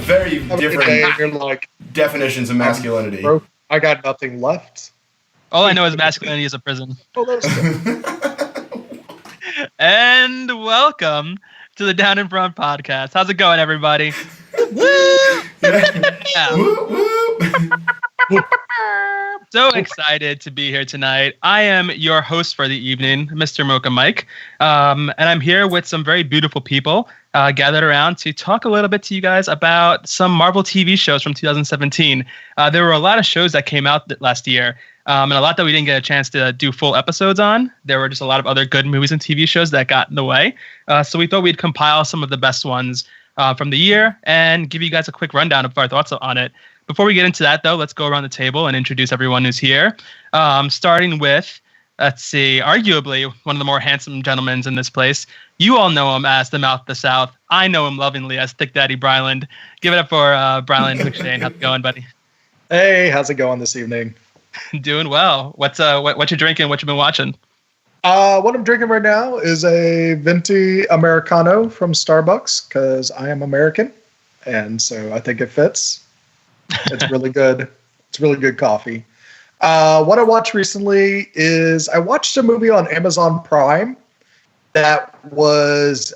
Very different you're like, definitions of masculinity. I got nothing left. All I know is masculinity is a prison. Oh, that's good. And welcome to the Down in Front podcast. How's it going, everybody? Yeah. So excited to be here tonight. I am your host for the evening, Mr. Mocha Mike, and I'm here with some very beautiful people gathered around to talk a little bit to you guys about some Marvel TV shows from 2017. There were a lot of shows that came out last year, and a lot that we didn't get a chance to do full episodes on. There were just a lot of other good movies and TV shows that got in the way. So we thought we'd compile some of the best ones from the year and give you guys a quick rundown of our thoughts on it. Before we get into that, though, let's go around the table and introduce everyone who's here. Starting with, let's see, arguably one of the more handsome gentlemen in this place. You all know him as the Mouth of the South. I know him lovingly as Thick Daddy Bryland. Give it up for Bryland McShane. How's it going, buddy? Hey, how's it going this evening? Doing well. What you drinking? What you been watching? What I'm drinking right now is a venti Americano from Starbucks because I am American, and so I think it fits. It's really good. It's really good coffee. What I watched recently is I watched a movie on Amazon Prime that was,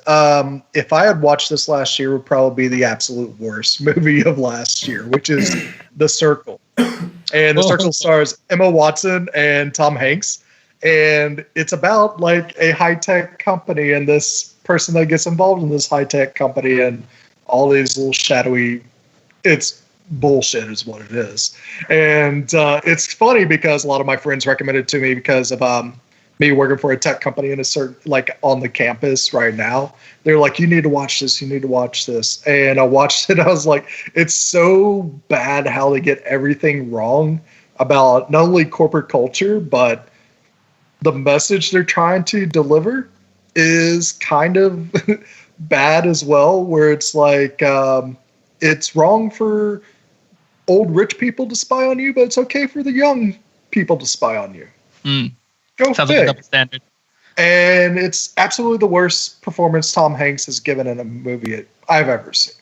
if I had watched this last year, would probably be the absolute worst movie of last year, which is The Circle. And The Circle stars Emma Watson and Tom Hanks. And it's about like a high-tech company and this person that gets involved in this high-tech company and all these little shadowy, it's bullshit is what it is. And it's funny because a lot of my friends recommended it to me because of me working for a tech company in a certain, like on the campus right now. They're like, you need to watch this, you need to watch this. And I watched it. I was like, it's so bad how they get everything wrong about not only corporate culture, but the message they're trying to deliver is kind of bad as well, where it's like, it's wrong for old rich people to spy on you, but it's okay for the young people to spy on you. Go Sounds fig. like a double standard. And it's absolutely the worst performance Tom Hanks has given in a movie I've ever seen.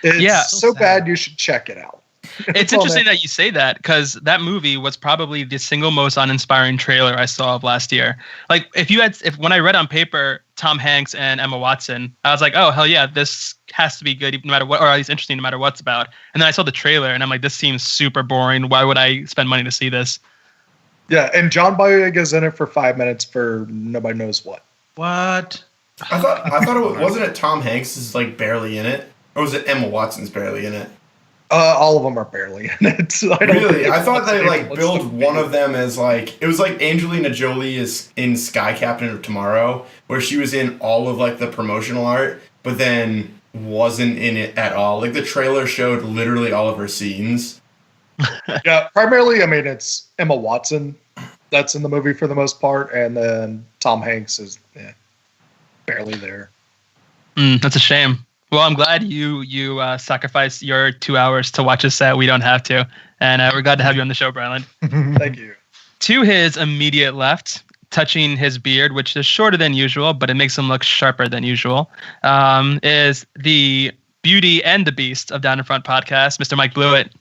It's so bad you should check it out. It's interesting that you say that because that movie was probably the single most uninspiring trailer I saw of last year. Like if when I read on paper Tom Hanks and Emma Watson, I was like, oh hell yeah, this has to be good no matter what, or at least interesting no matter what's about. And then I saw the trailer and I'm like, this seems super boring. Why would I spend money to see this? Yeah, and John Boyega's in it for 5 minutes for nobody knows what. What? I thought it wasn't it Tom Hanks is like barely in it, or was it Emma Watson's barely in it? All of them are barely in it. I thought they like billed one of them as like, it was like Angelina Jolie is in Sky Captain of Tomorrow, where she was in all of like the promotional art, but then wasn't in it at all. Like the trailer showed literally all of her scenes. Yeah, primarily, I mean, it's Emma Watson that's in the movie for the most part, and then Tom Hanks is barely there. That's a shame. Well, I'm glad you sacrificed your 2 hours to watch a set. We don't have to. And we're glad to have you on the show, Bryland. Thank you. To his immediate left, touching his beard, which is shorter than usual, but it makes him look sharper than usual, is the beauty and the beast of Down in Front podcast, Mr. Mike Blewett.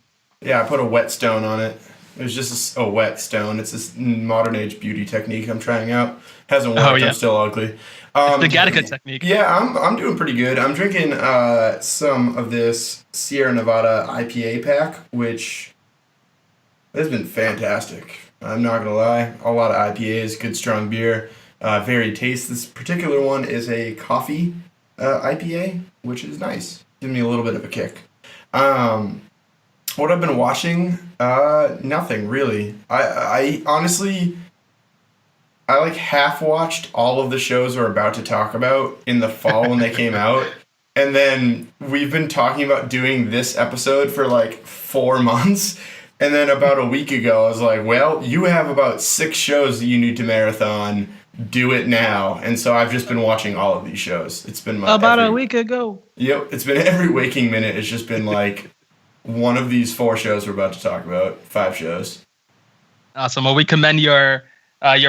Yeah, I put a whetstone on it. It was just a whetstone. It's this modern age beauty technique I'm trying out. Hasn't worked. I'm still ugly. The Gattaca technique. Yeah, I'm doing pretty good. I'm drinking some of this Sierra Nevada IPA pack, which has been fantastic. I'm not gonna lie. A lot of IPAs, good strong beer, very tasty. This particular one is a coffee IPA, which is nice. Give me a little bit of a kick. What I've been watching, nothing really. I honestly, I like half watched all of the shows we're about to talk about in the fall when they came out. And then we've been talking about doing this episode for like 4 months. And then about a week ago, I was like, well, you have about 6 shows that you need to marathon. Do it now. And so I've just been watching all of these shows. It's been a week ago. Yep. It's been every waking minute. It's just been like one of these 4 shows we're about to talk about. 5 shows. Awesome. Well, we commend your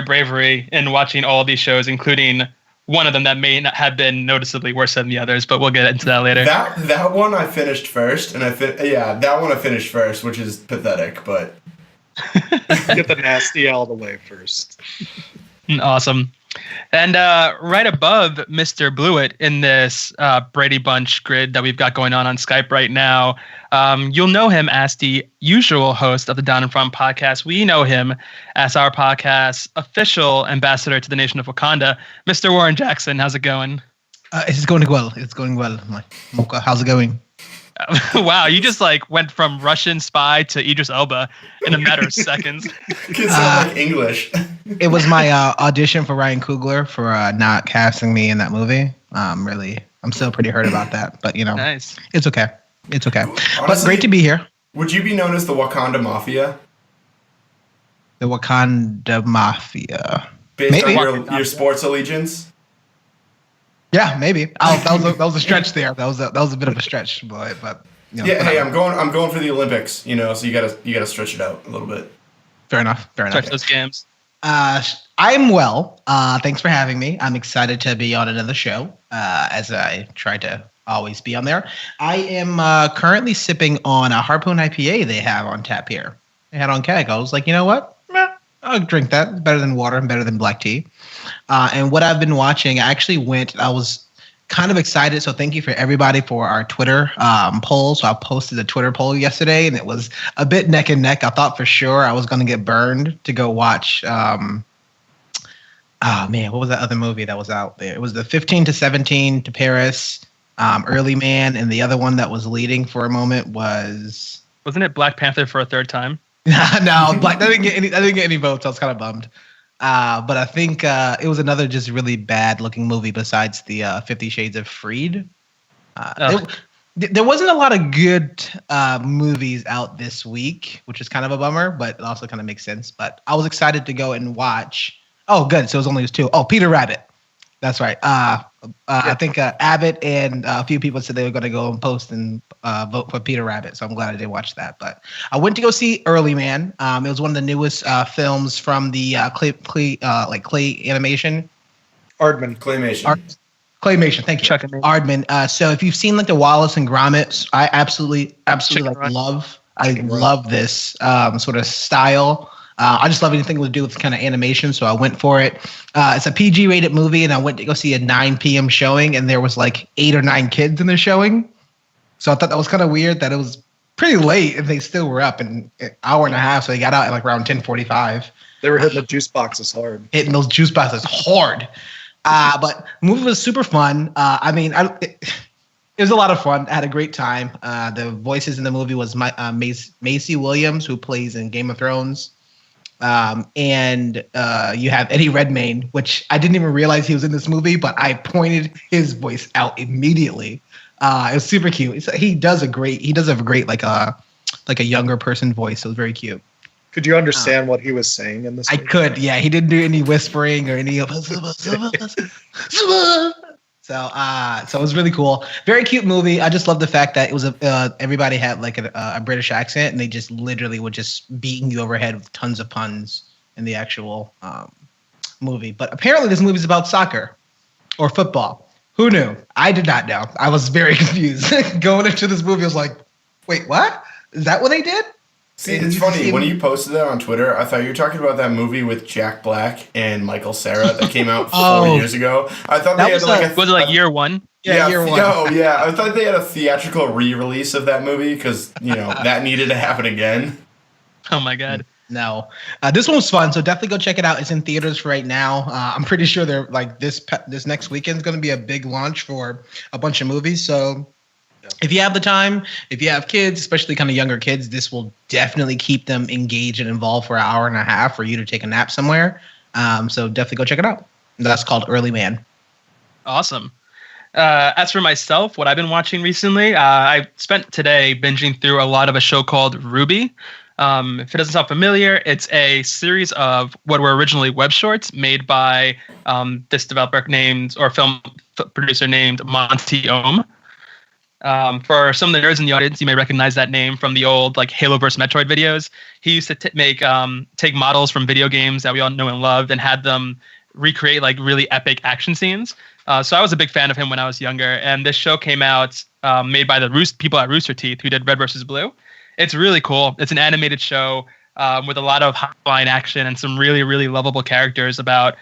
bravery in watching all of these shows, including one of them that may not have been noticeably worse than the others, but we'll get into that later. That one I finished first, and that one I finished first, which is pathetic, but Get the nasty out of the way first. Awesome. And right above Mr. Blewett in this Brady Bunch grid that we've got going on Skype right now, you'll know him as the usual host of the Down in Front podcast. We know him as our podcast's official ambassador to the nation of Wakanda, Mr. Warren Jackson. How's it going? It's going well. It's going well. Mocha, how's it going? Wow, you just like went from Russian spy to Idris Elba in a matter of seconds. Kids sound like English. It was my audition for Ryan Coogler for not casting me in that movie. I'm still pretty hurt about that, but Nice. It's okay. It's okay. Honestly, but great to be here. Would you be known as the Wakanda Mafia? The Wakanda Mafia. Based Maybe. on your sports allegiance? Yeah, maybe. That was a stretch there. That was a bit of a stretch, but Yeah, hey, I'm going for the Olympics, so you gotta stretch it out a little bit. Fair enough. Stretch those games. I'm well. Thanks for having me. I'm excited to be on another show, as I try to always be on there. I am currently sipping on a Harpoon IPA they have on tap here. They had on keg. I was like, you know what? I'll drink that. It's better than water and better than black tea. And what I've been watching, I was kind of excited. So thank you for everybody for our Twitter poll. So I posted a Twitter poll yesterday, and it was a bit neck and neck. I thought for sure I was going to get burned to go watch. What was that other movie that was out there? It was the 15 to 17 to Paris, Early Man, and the other one that was leading for a moment was. Wasn't it Black Panther for a third time? No, I didn't get any votes. I was kind of bummed. But I think it was another just really bad looking movie besides the 50 Shades of Freed. There wasn't a lot of good movies out this week, which is kind of a bummer, but it also kind of makes sense. But I was excited to go and watch. Oh, good. So it was only two. Oh, Peter Rabbit. That's right. I think Abbott and a few people said they were going to go and post and vote for Peter Rabbit. So I'm glad I did watch that. But I went to go see Early Man. It was one of the newest films from the clay animation. Aardman. Claymation. Thank you. Aardman. So if you've seen like the Wallace and Gromit, I absolutely love this sort of style. I just love anything to do with kind of animation, so I went for it. It's a PG-rated movie, and I went to go see a 9 p.m. showing, and there was like 8 or 9 kids in the showing. So I thought that was kind of weird that it was pretty late, and they still were up in an hour and a half, so they got out at like around 10:45. They were hitting the juice boxes hard. Hitting those juice boxes hard. But the movie was super fun. It was a lot of fun. I had a great time. The voices in the movie was Macy Williams, who plays in Game of Thrones. And you have Eddie Redmayne, which I didn't even realize he was in this movie, but I pointed his voice out immediately. It was super cute. He does a great like a younger person voice. So it was very cute. Could you understand what he was saying in this movie? I could, yeah. He didn't do any whispering or any of So it was really cool. Very cute movie. I just love the fact that it was everybody had like a British accent, and they just literally were just beating you overhead with tons of puns in the actual movie. But apparently this movie is about soccer or football. Who knew? I did not know. I was very confused. Going into this movie, I was like, wait, what? Is that what they did? See, it's funny. When you posted that on Twitter, I thought you were talking about that movie with Jack Black and Michael Cera that came out 4 years ago. I thought they had was it like year one? Yeah, year one. Oh, yeah. I thought they had a theatrical re-release of that movie because, that needed to happen again. Oh, my God. No. This one was fun, so definitely go check it out. It's in theaters right now. I'm pretty sure they're like this next weekend is going to be a big launch for a bunch of movies, so if you have the time, if you have kids, especially kind of younger kids, this will definitely keep them engaged and involved for an hour and a half for you to take a nap somewhere. So definitely go check it out. That's called Early Man. Awesome. As for myself, what I've been watching recently, I spent today binging through a lot of a show called Ruby. If it doesn't sound familiar, it's a series of what were originally web shorts made by this developer named, or film producer named Monty Ohm. For some of the nerds in the audience, you may recognize that name from the old like Halo vs. Metroid videos. He used to take models from video games that we all know and loved and had them recreate like really epic action scenes. So I was a big fan of him when I was younger, and this show came out made by the people at Rooster Teeth who did Red vs. Blue. It's really cool. It's an animated show with a lot of high-flying action and some really, really lovable characters about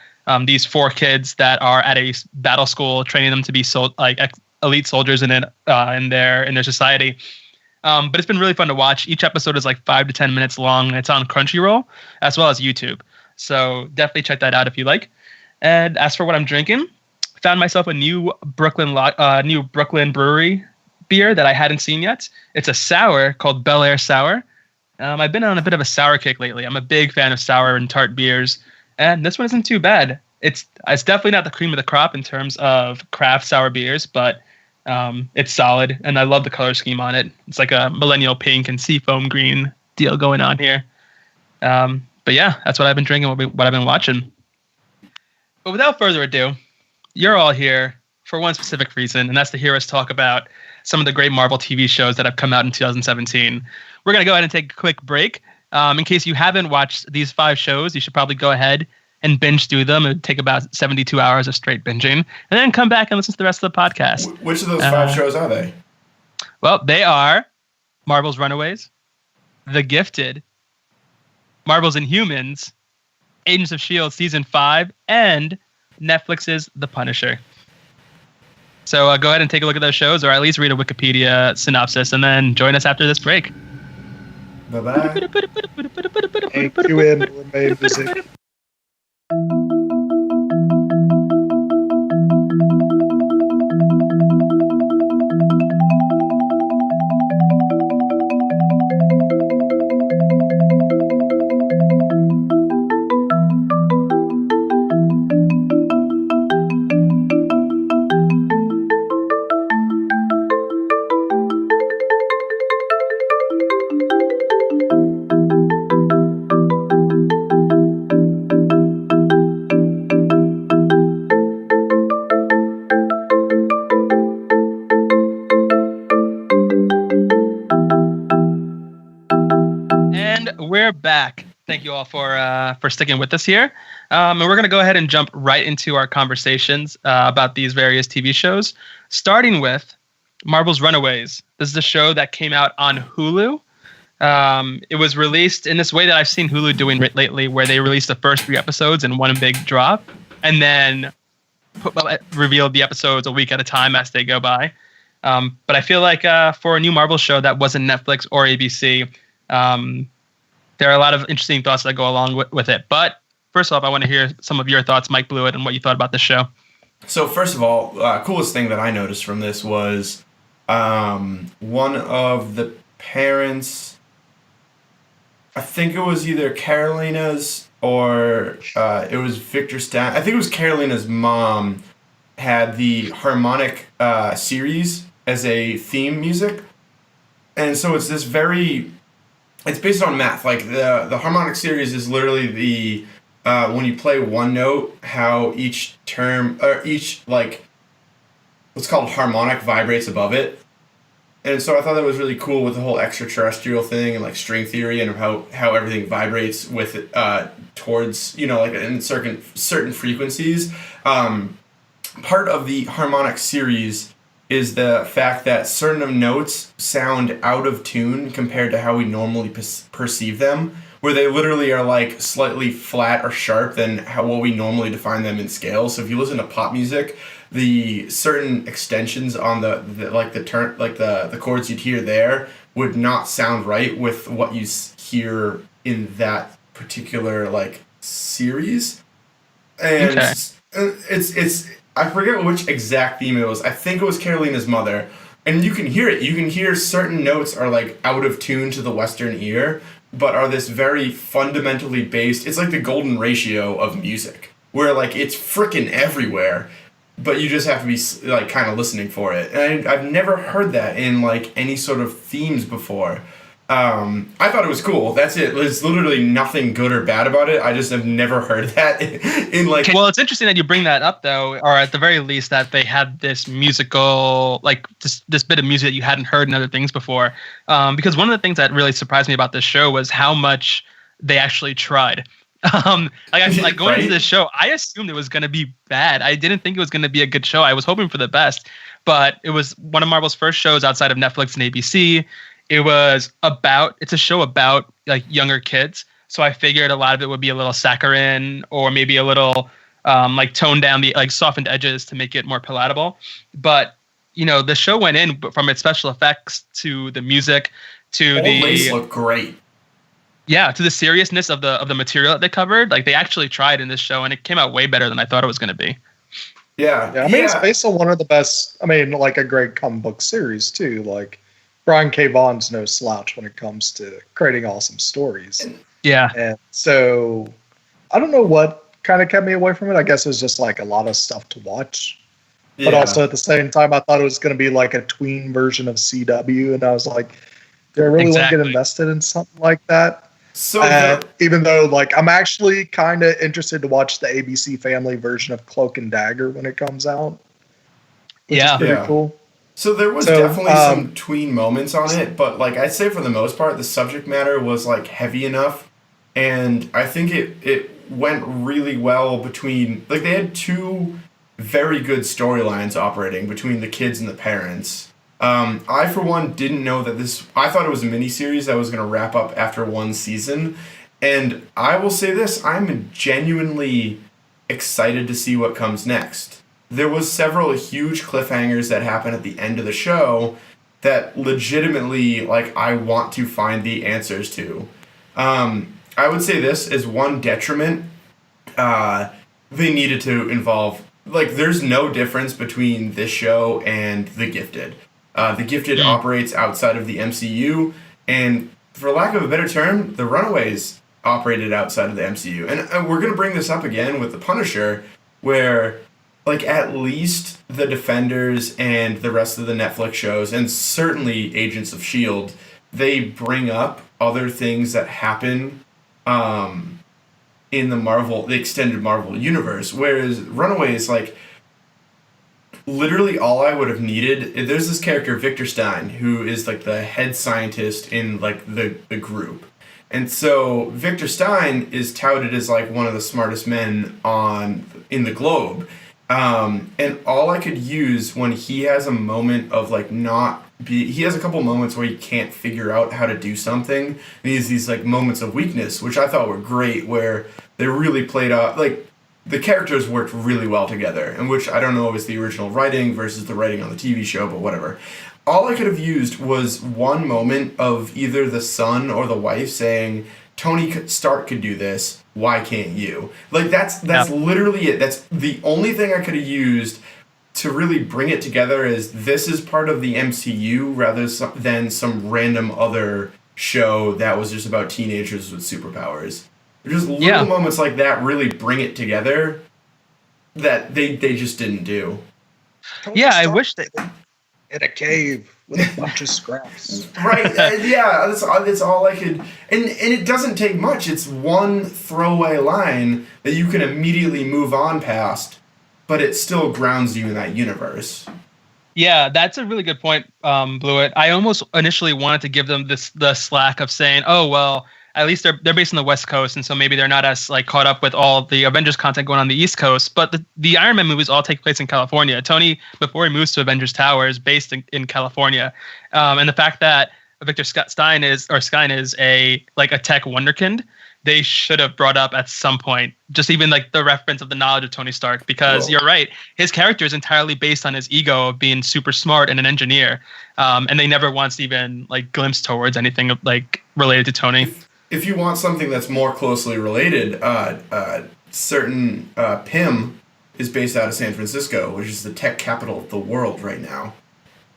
these 4 kids that are at a battle school, training them to be elite soldiers in their society. But it's been really fun to watch. Each episode is like 5 to 10 minutes long. It's on Crunchyroll as well as YouTube. So definitely check that out if you like. And as for what I'm drinking, found myself a new Brooklyn Brewery beer that I hadn't seen yet. It's a sour called Bel Air Sour. I've been on a bit of a sour kick lately. I'm a big fan of sour and tart beers, and this one isn't too bad. It's definitely not the cream of the crop in terms of craft sour beers, but it's solid, and I love the color scheme on it. It's like a millennial pink and seafoam green deal going on here. But yeah, that's what I've been drinking, what I've been watching. But without further ado, you're all here for one specific reason, and that's to hear us talk about some of the great Marvel TV shows that have come out in 2017. We're going to go ahead and take a quick break. In case you haven't watched these 5 shows, you should probably go ahead and binge through them. It would take about 72 hours of straight binging, and then come back and listen to the rest of the podcast. Which of those 5 shows are they? Well, they are Marvel's Runaways, The Gifted, Marvel's Inhumans, Agents of S.H.I.E.L.D. Season 5, and Netflix's The Punisher. So go ahead and take a look at those shows, or at least read a Wikipedia synopsis, and then join us after this break. Bye-bye. AQN remain music. We're back. Thank you all for sticking with us here. And we're going to go ahead and jump right into our conversations about these various TV shows, starting with Marvel's Runaways. This is a show that came out on Hulu. It was released in this way that I've seen Hulu doing lately, where they released the first 3 episodes in one big drop, and then revealed the episodes a week at a time as they go by. But I feel like for a new Marvel show that wasn't Netflix or ABC, there are a lot of interesting thoughts that go along with it. But first off, I want to hear some of your thoughts, Mike Blewett, and what you thought about this show. So first of all, coolest thing that I noticed from this was one of the parents, I think it was either Carolina's or it was Victor Stan. I think it was Carolina's mom had the harmonic series as a theme music. And so it's this it's based on math. Like the harmonic series is literally the when you play one note, how each term or each like what's called harmonic vibrates above it. And so I thought that was really cool with the whole extraterrestrial thing and like string theory and how everything vibrates with it towards, like in certain frequencies. Part of the harmonic series is the fact that certain notes sound out of tune compared to how we normally perceive them, where they literally are like slightly flat or sharp than what we normally define them in scale. So if you listen to pop music, the certain extensions on the chords you'd hear there would not sound right with what you hear in that particular like series. And okay. it's I forget which exact theme it was. I think it was Carolina's mother. And you can hear it. You can hear certain notes are like out of tune to the Western ear, but are this very fundamentally based. It's like the golden ratio of music, where like it's freaking everywhere. but you just have to be like kind of listening for it. And I've never heard that in like any sort of themes before. I thought it was cool. That's it. There's literally nothing good or bad about it. I just have never heard that in like. Well, it's interesting that you bring that up, though, or at the very least that they had this musical, like this bit of music that you hadn't heard in other things before. Because one of the things that really surprised me about this show was how much they actually tried. Like going into this show, I assumed it was going to be bad. I didn't think it was going to be a good show. I was hoping for the best, but it was one of Marvel's first shows outside of Netflix and ABC. It's a show about like younger kids. So I figured a lot of it would be a little saccharine or maybe a little like toned down the like softened edges to make it more palatable. But the show went in from its special effects to the music to the lace looked great. Yeah, to the seriousness of the material that they covered. Like they actually tried in this show, and it came out way better than I thought it was going to be. Yeah. I mean, it's based on one of the best. I mean, like a great comic book series too. Like Brian K. Vaughan's no slouch when it comes to creating awesome stories. Yeah. And so I don't know what kind of kept me away from it. I guess it was just like a lot of stuff to watch. Yeah. But also at the same time, I thought it was going to be like a tween version of CW. And I was like, do I really want to get invested in something like that? So even though like I'm actually kind of interested to watch the ABC Family version of Cloak and Dagger when it comes out. Which is pretty cool. So there was definitely some tween moments on it, but like I'd say for the most part, the subject matter was like heavy enough, and I think it went really well between like they had two very good storylines operating between the kids and the parents. I for one didn't know that I thought it was a miniseries that was going to wrap up after one season, and I will say this: I'm genuinely excited to see what comes next. There was several huge cliffhangers that happened at the end of the show that legitimately, like, I want to find the answers to. I would say this as one detriment. They needed to involve, like, there's no difference between this show and The Gifted. The Gifted operates outside of the MCU, and for lack of a better term, The Runaways operated outside of the MCU. And we're going to bring this up again with The Punisher, where like at least the Defenders and the rest of the Netflix shows, and certainly Agents of S.H.I.E.L.D., they bring up other things that happen in the extended Marvel universe. Whereas Runaways, like, literally all I would have needed, there's this character, Victor Stein, who is like the head scientist in like the group. And so Victor Stein is touted as like one of the smartest men in the globe. And all I could use when he has a moment of like he has a couple moments where he can't figure out how to do something. And he has these like moments of weakness, which I thought were great, where they really played out, like the characters worked really well together, and which I don't know if it's the original writing versus the writing on the TV show, but whatever. All I could have used was one moment of either the son or the wife saying, Tony Stark could do this, why can't you? Like, that's literally it. That's the only thing I could have used to really bring it together, is this is part of the MCU rather than some random other show that was just about teenagers with superpowers. Just little moments like that really bring it together that they just didn't do. I wish they... In a cave with a bunch of scraps. Right, that's all I could... And it doesn't take much. It's one throwaway line that you can immediately move on past, but it still grounds you in that universe. Yeah, that's a really good point, Blewett. I almost initially wanted to give them the slack of saying, oh, well, at least they're based on the West Coast, and so maybe they're not as like caught up with all the Avengers content going on the East Coast. But the Iron Man movies all take place in California. Tony, before he moves to Avengers Tower, is based in California, and the fact that Victor Stein is a tech wonderkind, they should have brought up at some point, just even like the reference of the knowledge of Tony Stark, because You're right, his character is entirely based on his ego of being super smart and an engineer, and they never once even like glimpsed towards anything like related to Tony. If you want something that's more closely related, certain PIM is based out of San Francisco, which is the tech capital of the world right now.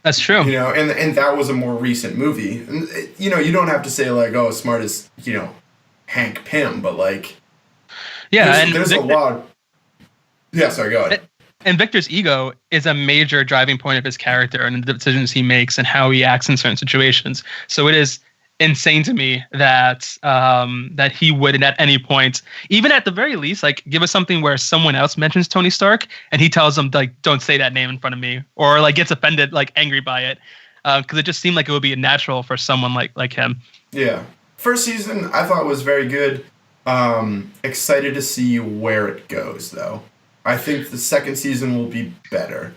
That's true. You know, and that was a more recent movie. And, you know, you don't have to say like, oh, smart as, you know, Hank Pym, but like, there's a lot. Yeah, sorry, go ahead. And Victor's ego is a major driving point of his character and the decisions he makes and how he acts in certain situations. So it is insane to me that that he wouldn't at any point, even at the very least, like give us something where someone else mentions Tony Stark and he tells them like, don't say that name in front of me, or like gets offended, like angry by it, because it just seemed like it would be natural for someone like him. Yeah, first season I thought was very good. Excited to see where it goes though. I think the second season will be better.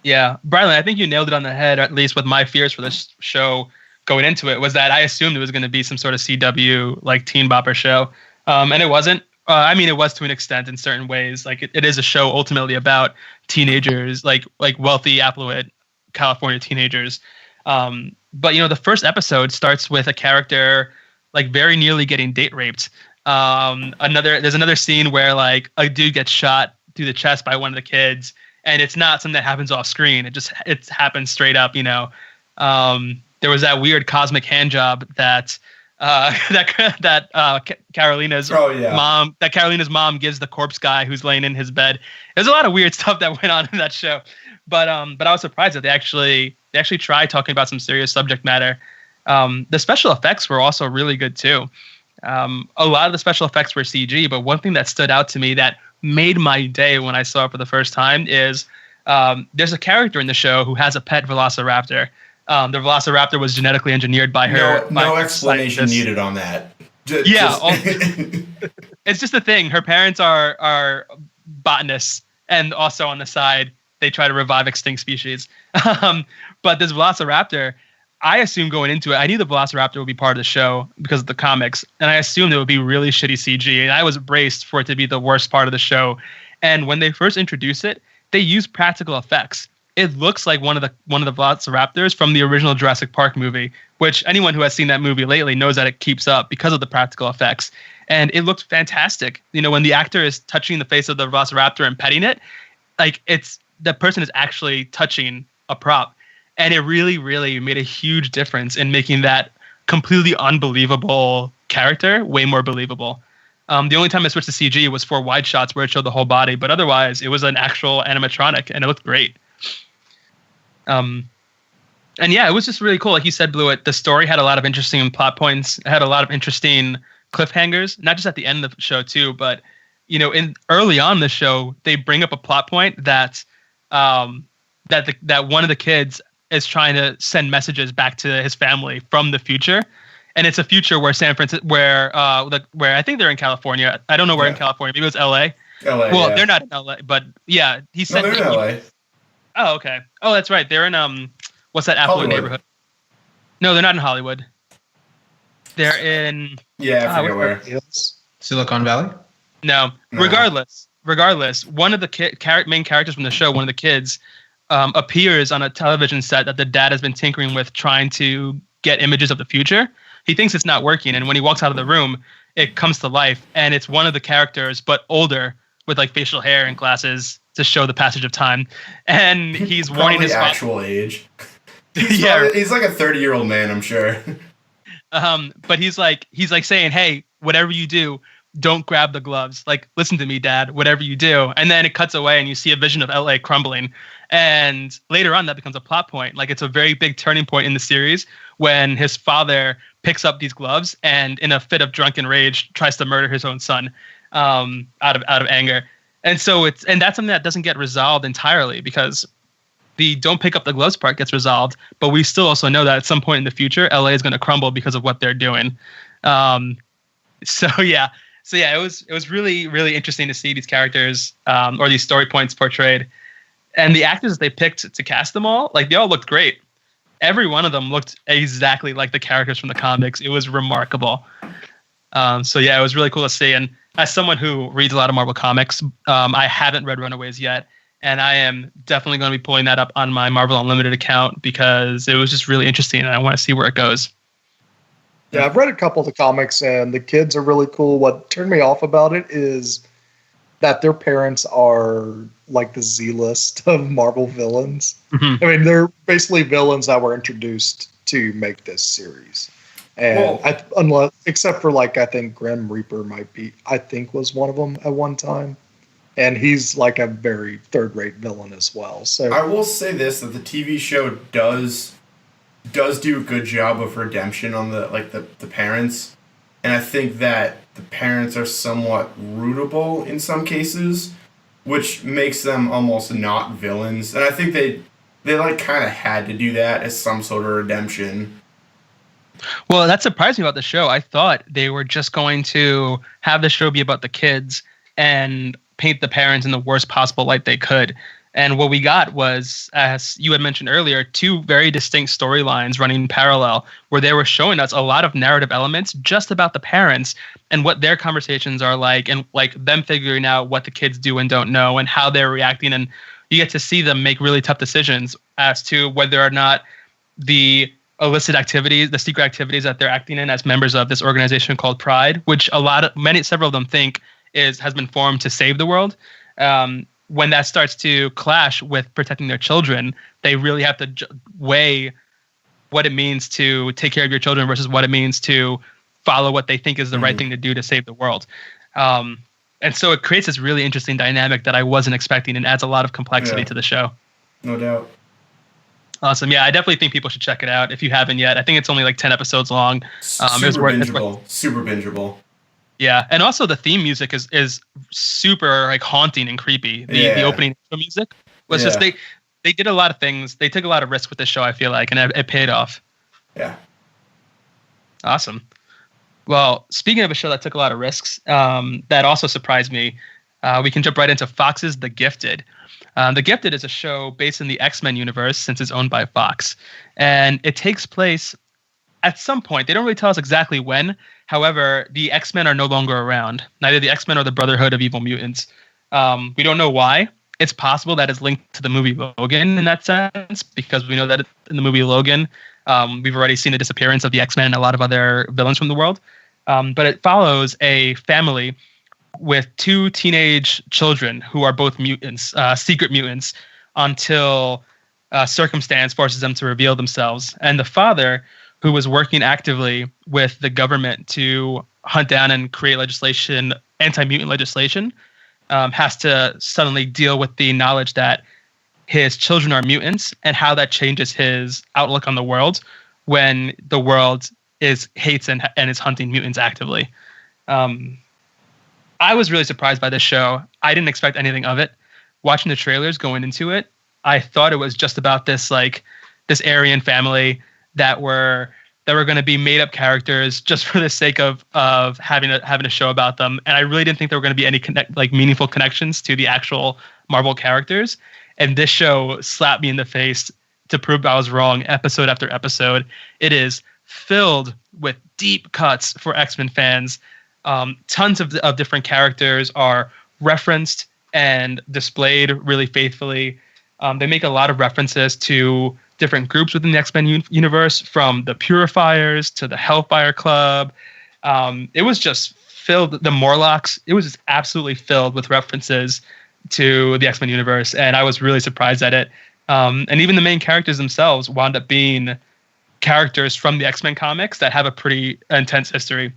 Yeah, Brylan, I think you nailed it on the head, at least with my fears for this show going into it, was that I assumed it was going to be some sort of CW like teen bopper show, and it wasn't. I mean, it was to an extent in certain ways. Like it is a show ultimately about teenagers, like wealthy, affluent California teenagers. But you know, the first episode starts with a character like very nearly getting date raped. There's another scene where like a dude gets shot through the chest by one of the kids, and it's not something that happens off screen. It happens straight up. You know. There was that weird cosmic hand job that Carolina's mom gives the corpse guy who's laying in his bed. There's a lot of weird stuff that went on in that show, but I was surprised that they actually tried talking about some serious subject matter. The special effects were also really good too. A lot of the special effects were CG, but one thing that stood out to me that made my day when I saw it for the first time is there's a character in the show who has a pet velociraptor. The velociraptor was genetically engineered by her. No explanation needed on that. It's just a thing. Her parents are botanists, and also on the side they try to revive extinct species. But this velociraptor, I assumed going into it, I knew the velociraptor would be part of the show because of the comics, and I assumed it would be really shitty CG, and I was braced for it to be the worst part of the show. And when they first introduced it, they used practical effects. It looks like one of the velociraptors from the original Jurassic Park movie, which anyone who has seen that movie lately knows that it keeps up because of the practical effects. And it looked fantastic. You know, when the actor is touching the face of the velociraptor and petting it, like the person is actually touching a prop. And it really, really made a huge difference in making that completely unbelievable character way more believable. The only time I switched to CG was for wide shots where it showed the whole body, but otherwise it was an actual animatronic and it looked great. And yeah, it was just really cool. Like you said, Blewett, the story had a lot of interesting plot points. It had a lot of interesting cliffhangers, not just at the end of the show too, but you know, early on in the show, they bring up a plot point that that one of the kids is trying to send messages back to his family from the future, and it's a future where San Francisco, where I think they're in California. I don't know where in California. Maybe it was L.A. LA. Well, they're not in L.A., but yeah, he sent. No, they're in L.A. Oh, okay. Oh, that's right. They're in what's that affluent neighborhood? No, they're not in Hollywood. They're in. Yeah, I forget where. Silicon Valley? No. Regardless, one of the main characters from the show, one of the kids, appears on a television set that the dad has been tinkering with, trying to get images of the future. He thinks it's not working, and when he walks out of the room, it comes to life, and it's one of the characters, but older, with like facial hair and glasses to show the passage of time. And he's warning his actual age. He's like a 30-year-old man, I'm sure. But he's like saying, "Hey, whatever you do, don't grab the gloves. Like, listen to me, Dad, whatever you do." And then it cuts away and you see a vision of LA crumbling. And later on, that becomes a plot point. Like, it's a very big turning point in the series when his father picks up these gloves and in a fit of drunken rage tries to murder his own son out of anger. And so that's something that doesn't get resolved entirely, because the don't pick up the gloves part gets resolved, but we still also know that at some point in the future, LA is going to crumble because of what they're doing. So it was really, really interesting to see these characters or these story points portrayed. And the actors they picked to cast them all, like, they all looked great. Every one of them looked exactly like the characters from the comics. It was remarkable. It was really cool to see. And as someone who reads a lot of Marvel comics, I haven't read Runaways yet. And I am definitely going to be pulling that up on my Marvel Unlimited account because it was just really interesting and I want to see where it goes. Yeah, I've read a couple of the comics and the kids are really cool. What turned me off about it is that their parents are like the Z-list of Marvel villains. Mm-hmm. I mean, they're basically villains that were introduced to make this series. And except for, like, I think Grim Reaper was one of them at one time. and he's like a very third-rate villain as well. So I will say this, that the TV show does do a good job of redemption on the parents, and I think that the parents are somewhat rootable in some cases, which makes them almost not villains. And I think they like kind of had to do that as some sort of redemption. Well, that surprised me about the show. I thought they were just going to have the show be about the kids and paint the parents in the worst possible light they could. And what we got was, as you had mentioned earlier, two very distinct storylines running parallel, where they were showing us a lot of narrative elements just about the parents and what their conversations are like, and like them figuring out what the kids do and don't know and how they're reacting. And you get to see them make really tough decisions as to whether or not the illicit activities, the secret activities that they're acting in as members of this organization called Pride, which several of them think has been formed to save the world. When that starts to clash with protecting their children, they really have to weigh what it means to take care of your children versus what it means to follow what they think is the right thing to do to save the world. And so it creates this really interesting dynamic that I wasn't expecting, and adds a lot of complexity to the show. No doubt. Awesome. Yeah, I definitely think people should check it out if you haven't yet. I think it's only like 10 episodes long. Super bingeable. Yeah, and also the theme music is super like haunting and creepy. The opening music was just they did a lot of things. They took a lot of risks with this show, I feel like, and it paid off. Yeah. Awesome. Well, speaking of a show that took a lot of risks, that also surprised me, we can jump right into Fox's The Gifted. The Gifted is a show based in the X-Men universe, since it's owned by Fox, and it takes place at some point. They don't really tell us exactly when. However, the X-Men are no longer around. Neither the X-Men or the Brotherhood of Evil Mutants. We don't know why. It's possible that it's linked to the movie Logan in that sense, because we know that in the movie Logan, we've already seen the disappearance of the X-Men and a lot of other villains from the world. But it follows a family with two teenage children who are both mutants, secret mutants, until circumstance forces them to reveal themselves. And the father, who was working actively with the government to hunt down and create legislation, anti-mutant legislation, has to suddenly deal with the knowledge that his children are mutants and how that changes his outlook on the world when the world hates and is hunting mutants actively. I was really surprised by this show. I didn't expect anything of it. Watching the trailers going into it, I thought it was just about this Aryan family that were going to be made up characters just for the sake of having a show about them. And I really didn't think there were going to be any meaningful connections to the actual Marvel characters. And this show slapped me in the face to prove I was wrong episode after episode. It is filled with deep cuts for X-Men fans. Tons of different characters are referenced and displayed really faithfully. They make a lot of references to different groups within the X-Men universe, from the Purifiers to the Hellfire Club. It was just filled, the Morlocks, it was just absolutely filled with references to the X-Men universe, and I was really surprised at it. And even the main characters themselves wound up being characters from the X-Men comics that have a pretty intense history.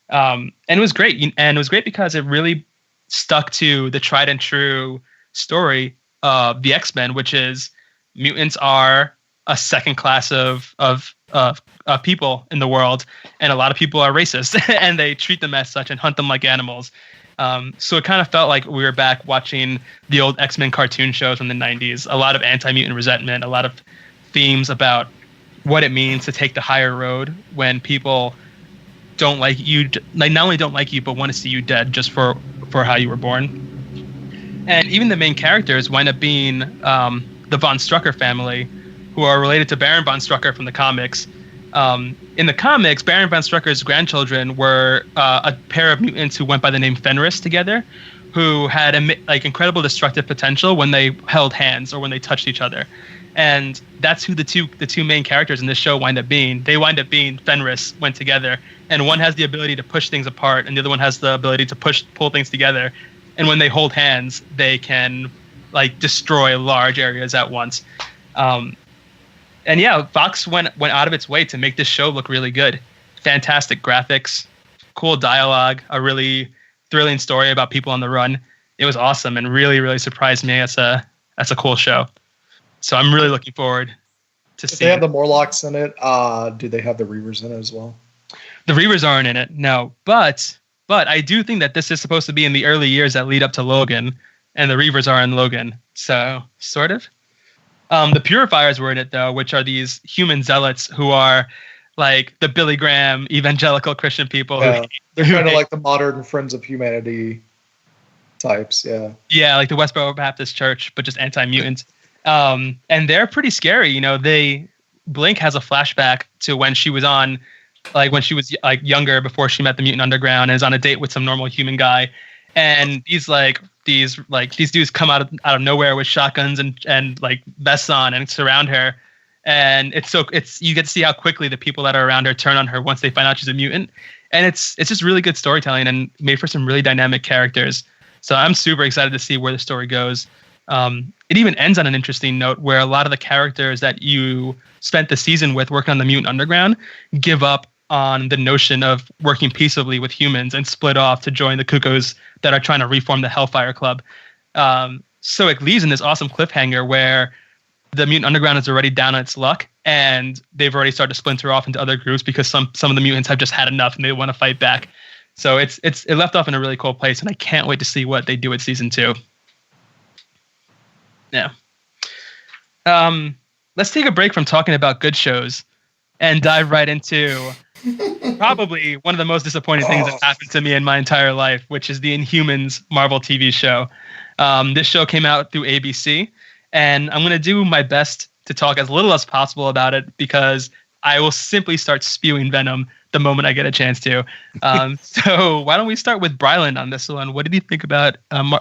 And it was great. And it was great because it really stuck to the tried and true story of the X-Men, which is mutants are a second class of people in the world, and a lot of people are racist and they treat them as such and hunt them like animals. So it kind of felt like we were back watching the old X-Men cartoon shows from the 90s. A lot of anti-mutant resentment, a lot of themes about what it means to take the higher road when people don't like you, like not only don't like you, but want to see you dead just for how you were born. And even the main characters wind up being the Von Strucker family, who are related to Baron Von Strucker from the comics. In the comics, Baron Von Strucker's grandchildren were a pair of mutants who went by the name Fenris together, who had incredible destructive potential when they held hands or when they touched each other. And that's who the two main characters in this show wind up being. They wind up being Fenris went together, and one has the ability to push things apart, and the other one has the ability to pull things together. And when they hold hands, they can destroy large areas at once. And yeah, Fox went out of its way to make this show look really good. Fantastic graphics, cool dialogue, a really thrilling story about people on the run. it was awesome and really, really surprised me. That's a cool show. So I'm really looking forward to If seeing. they have the Morlocks in it, do they have the Reavers in it as well? The Reavers aren't in it, no. But I do think that this is supposed to be in the early years that lead up to Logan, and the Reavers are in Logan. So sort of. The Purifiers were in it though, which are these human zealots who are like the Billy Graham evangelical Christian people. Yeah, they're kind of like the modern Friends of Humanity types. Yeah. Yeah, like the Westboro Baptist Church, but just anti-mutant. And they're pretty scary. You know, Blink has a flashback to when she was on, like when she was like younger before she met the Mutant Underground and is on a date with some normal human guy. And these dudes come out of nowhere with shotguns and like vests on and surround her. And you get to see how quickly the people that are around her turn on her once they find out she's a mutant. And it's just really good storytelling and made for some really dynamic characters. So I'm super excited to see where the story goes. It even ends on an interesting note where a lot of the characters that you spent the season with working on the Mutant Underground give up on the notion of working peaceably with humans and split off to join the Cuckoos that are trying to reform the Hellfire Club. So it leaves in this awesome cliffhanger where the Mutant Underground is already down on its luck and they've already started to splinter off into other groups because some of the mutants have just had enough and they want to fight back. So it left off in a really cool place, and I can't wait to see what they do with season 2. Yeah. Let's take a break from talking about good shows and dive right into probably one of the most disappointing things that's happened to me in my entire life, which is the Inhumans Marvel TV show. This show came out through ABC, and I'm going to do my best to talk as little as possible about it because I will simply start spewing venom the moment I get a chance to. So why don't we start with Brylan on this one? What did you think about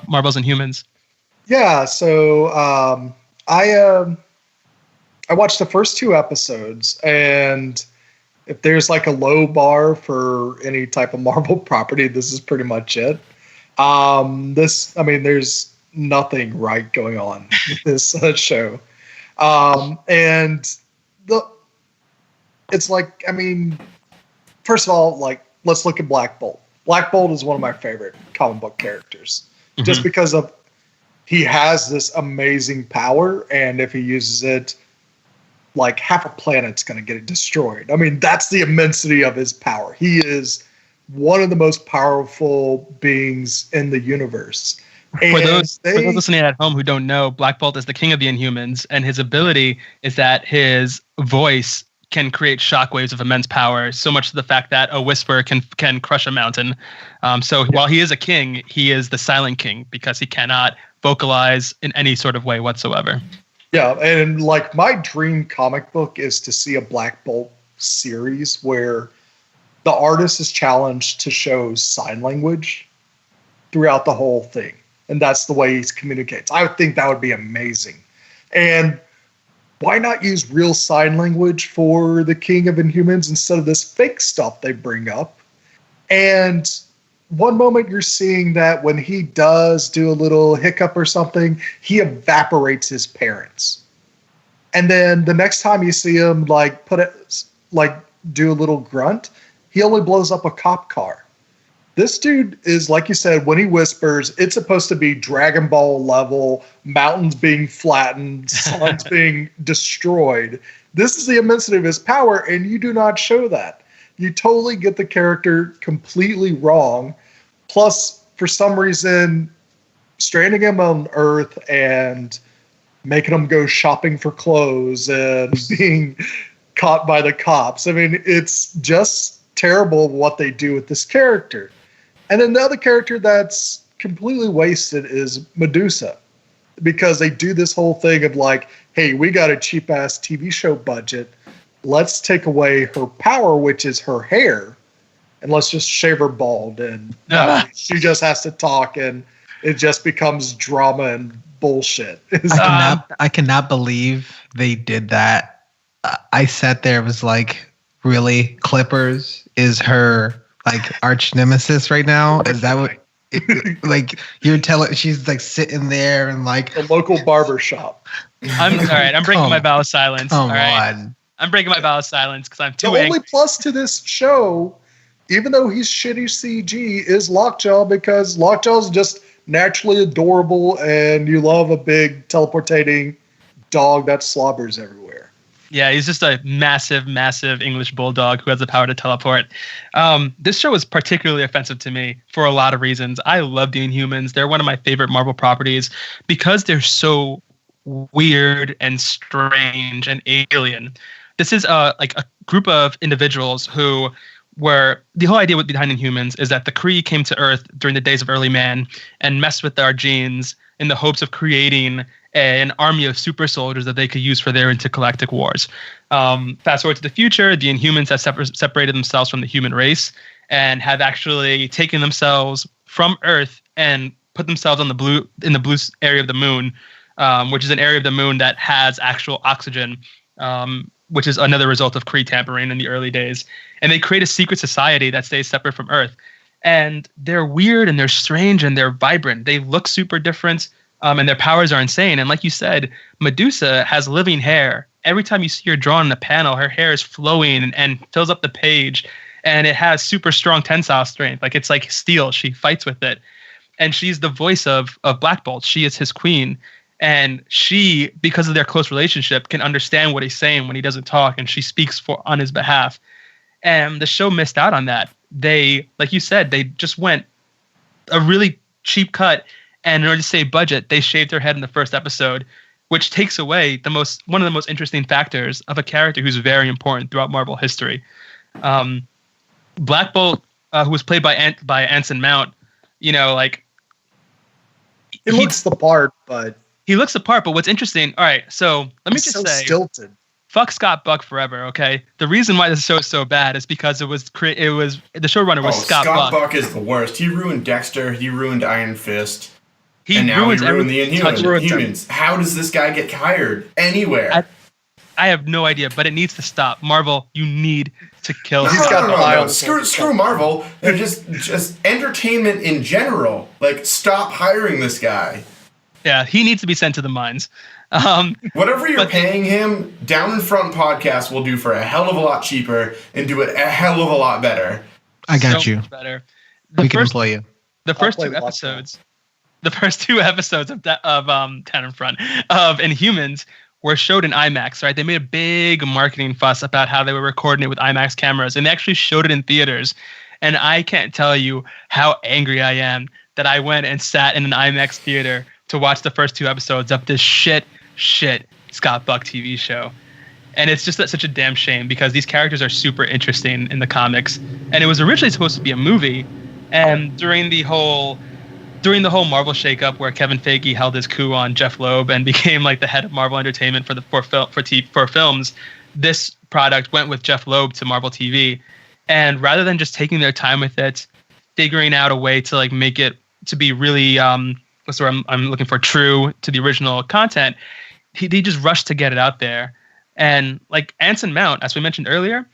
Marvel's Inhumans? Yeah, so I watched the first 2 episodes, and if there's like a low bar for any type of Marvel property, this is pretty much it. There's nothing right going on with this show. It's like, first of all, like, let's look at Black Bolt. Black Bolt is one of my favorite comic book characters, just because of he has this amazing power, and if he uses it, like half a planet's going to get it destroyed. That's the immensity of his power. He is one of the most powerful beings in the universe. For those listening at home who don't know, Black Bolt is the king of the Inhumans, and his ability is that his voice can create shockwaves of immense power, so much to the fact that a whisper can crush a mountain. While he is a king, he is the silent king because he cannot vocalize in any sort of way whatsoever. Yeah, and like my dream comic book is to see a Black Bolt series where the artist is challenged to show sign language throughout the whole thing. And that's the way he communicates. I would think that would be amazing. And why not use real sign language for the King of Inhumans instead of this fake stuff they bring up? And one moment you're seeing that when he does do a little hiccup or something, he evaporates his parents. And then the next time you see him do a little grunt, he only blows up a cop car. This dude is, like you said, when he whispers, it's supposed to be Dragon Ball level, mountains being flattened, suns being destroyed. This is the immensity of his power, and you do not show that. You totally get the character completely wrong. Plus, for some reason, stranding him on Earth and making him go shopping for clothes and being caught by the cops. It's just terrible what they do with this character. And then the other character that's completely wasted is Medusa, because they do this whole thing of like, hey, we got a cheap ass TV show budget. Let's take away her power, which is her hair, and let's just shave her bald. And she just has to talk, and it just becomes drama and bullshit. I cannot believe they did that. I sat there, was like, really? Clippers is her like arch nemesis right now? Is that what? Like you're telling? She's like sitting there and like a local barber shop. All right. I'm breaking my vow of silence. Come all right. on. I'm breaking my vow of silence because I'm too angry. The angry. only plus to this show, even though he's shitty CG, is Lockjaw, because Lockjaw's just naturally adorable, and you love a big teleportating dog that slobbers everywhere. Yeah, he's just a massive, massive English bulldog who has the power to teleport. This show is particularly offensive to me for a lot of reasons. I love the Inhumans. They're one of my favorite Marvel properties because they're so weird and strange and alien. This is like a group of individuals who were, the whole idea behind Inhumans is that the Kree came to Earth during the days of early man and messed with our genes in the hopes of creating an army of super soldiers that they could use for their intergalactic wars. Fast forward to the future, the Inhumans have separated themselves from the human race and have actually taken themselves from Earth and put themselves in the blue area of the moon, which is an area of the moon that has actual oxygen, which is another result of Kree tampering in the early days. And they create a secret society that stays separate from Earth. And they're weird and they're strange and they're vibrant. They look super different. And their powers are insane. And like you said, Medusa has living hair. Every time you see her drawn in a panel, her hair is flowing and fills up the page. And it has super strong tensile strength. Like it's like steel. She fights with it. And she's the voice of Black Bolt. She is his queen. And she, because of their close relationship, can understand what he's saying when he doesn't talk. And she speaks on his behalf. And the show missed out on that. They, like you said, they just went a really cheap cut. And in order to save budget, they shaved her head in the first episode, which takes away one of the most interesting factors of a character who's very important throughout Marvel history. Black Bolt, who was played by Anson Mount, he looks the part, but he looks the part. But what's interesting? All right, so let me just say, stilted. Fuck Scott Buck forever. Okay, the reason why this show is so bad is because the showrunner was Scott Buck. Scott Buck is the worst. He ruined Dexter. He ruined Iron Fist. And now he ruined the Inhumans. How does this guy get hired anywhere? I have no idea, but it needs to stop. Marvel, you need to kill him. No. Screw Marvel. They're just entertainment in general. Like, stop hiring this guy. Yeah, he needs to be sent to the mines. Whatever you're paying him, Down in Front podcast will do for a hell of a lot cheaper and do it a hell of a lot better. I got you. Much better. We can employ you. The first two episodes of Down in Front of Inhumans were showed in IMAX, right? They made a big marketing fuss about how they were recording it with IMAX cameras, and they actually showed it in theaters. And I can't tell you how angry I am that I went and sat in an IMAX theater to watch the first two episodes of this shit Scott Buck TV show. And it's just such a damn shame because these characters are super interesting in the comics. And it was originally supposed to be a movie. And during the whole Marvel shakeup where Kevin Feige held his coup on Jeff Loeb and became like the head of Marvel Entertainment for films, this product went with Jeff Loeb to Marvel TV. And rather than just taking their time with it, figuring out a way to like make it to be really what's the word I'm looking for, true to the original content, they just rushed to get it out there. And like Anson Mount, as we mentioned earlier,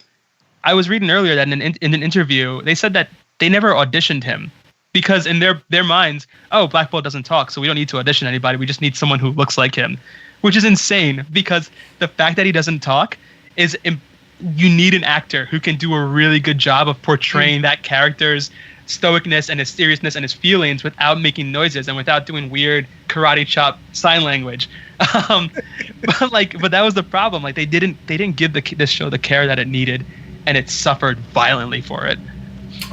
I was reading earlier that in an interview, they said that they never auditioned him because in their minds, Black Bolt doesn't talk, so we don't need to audition anybody. We just need someone who looks like him, which is insane because the fact that he doesn't talk is you need an actor who can do a really good job of portraying that character's stoicness and his seriousness and his feelings without making noises and without doing weird karate chop sign language. But that was the problem. Like they didn't give this show the care that it needed, and it suffered violently for it.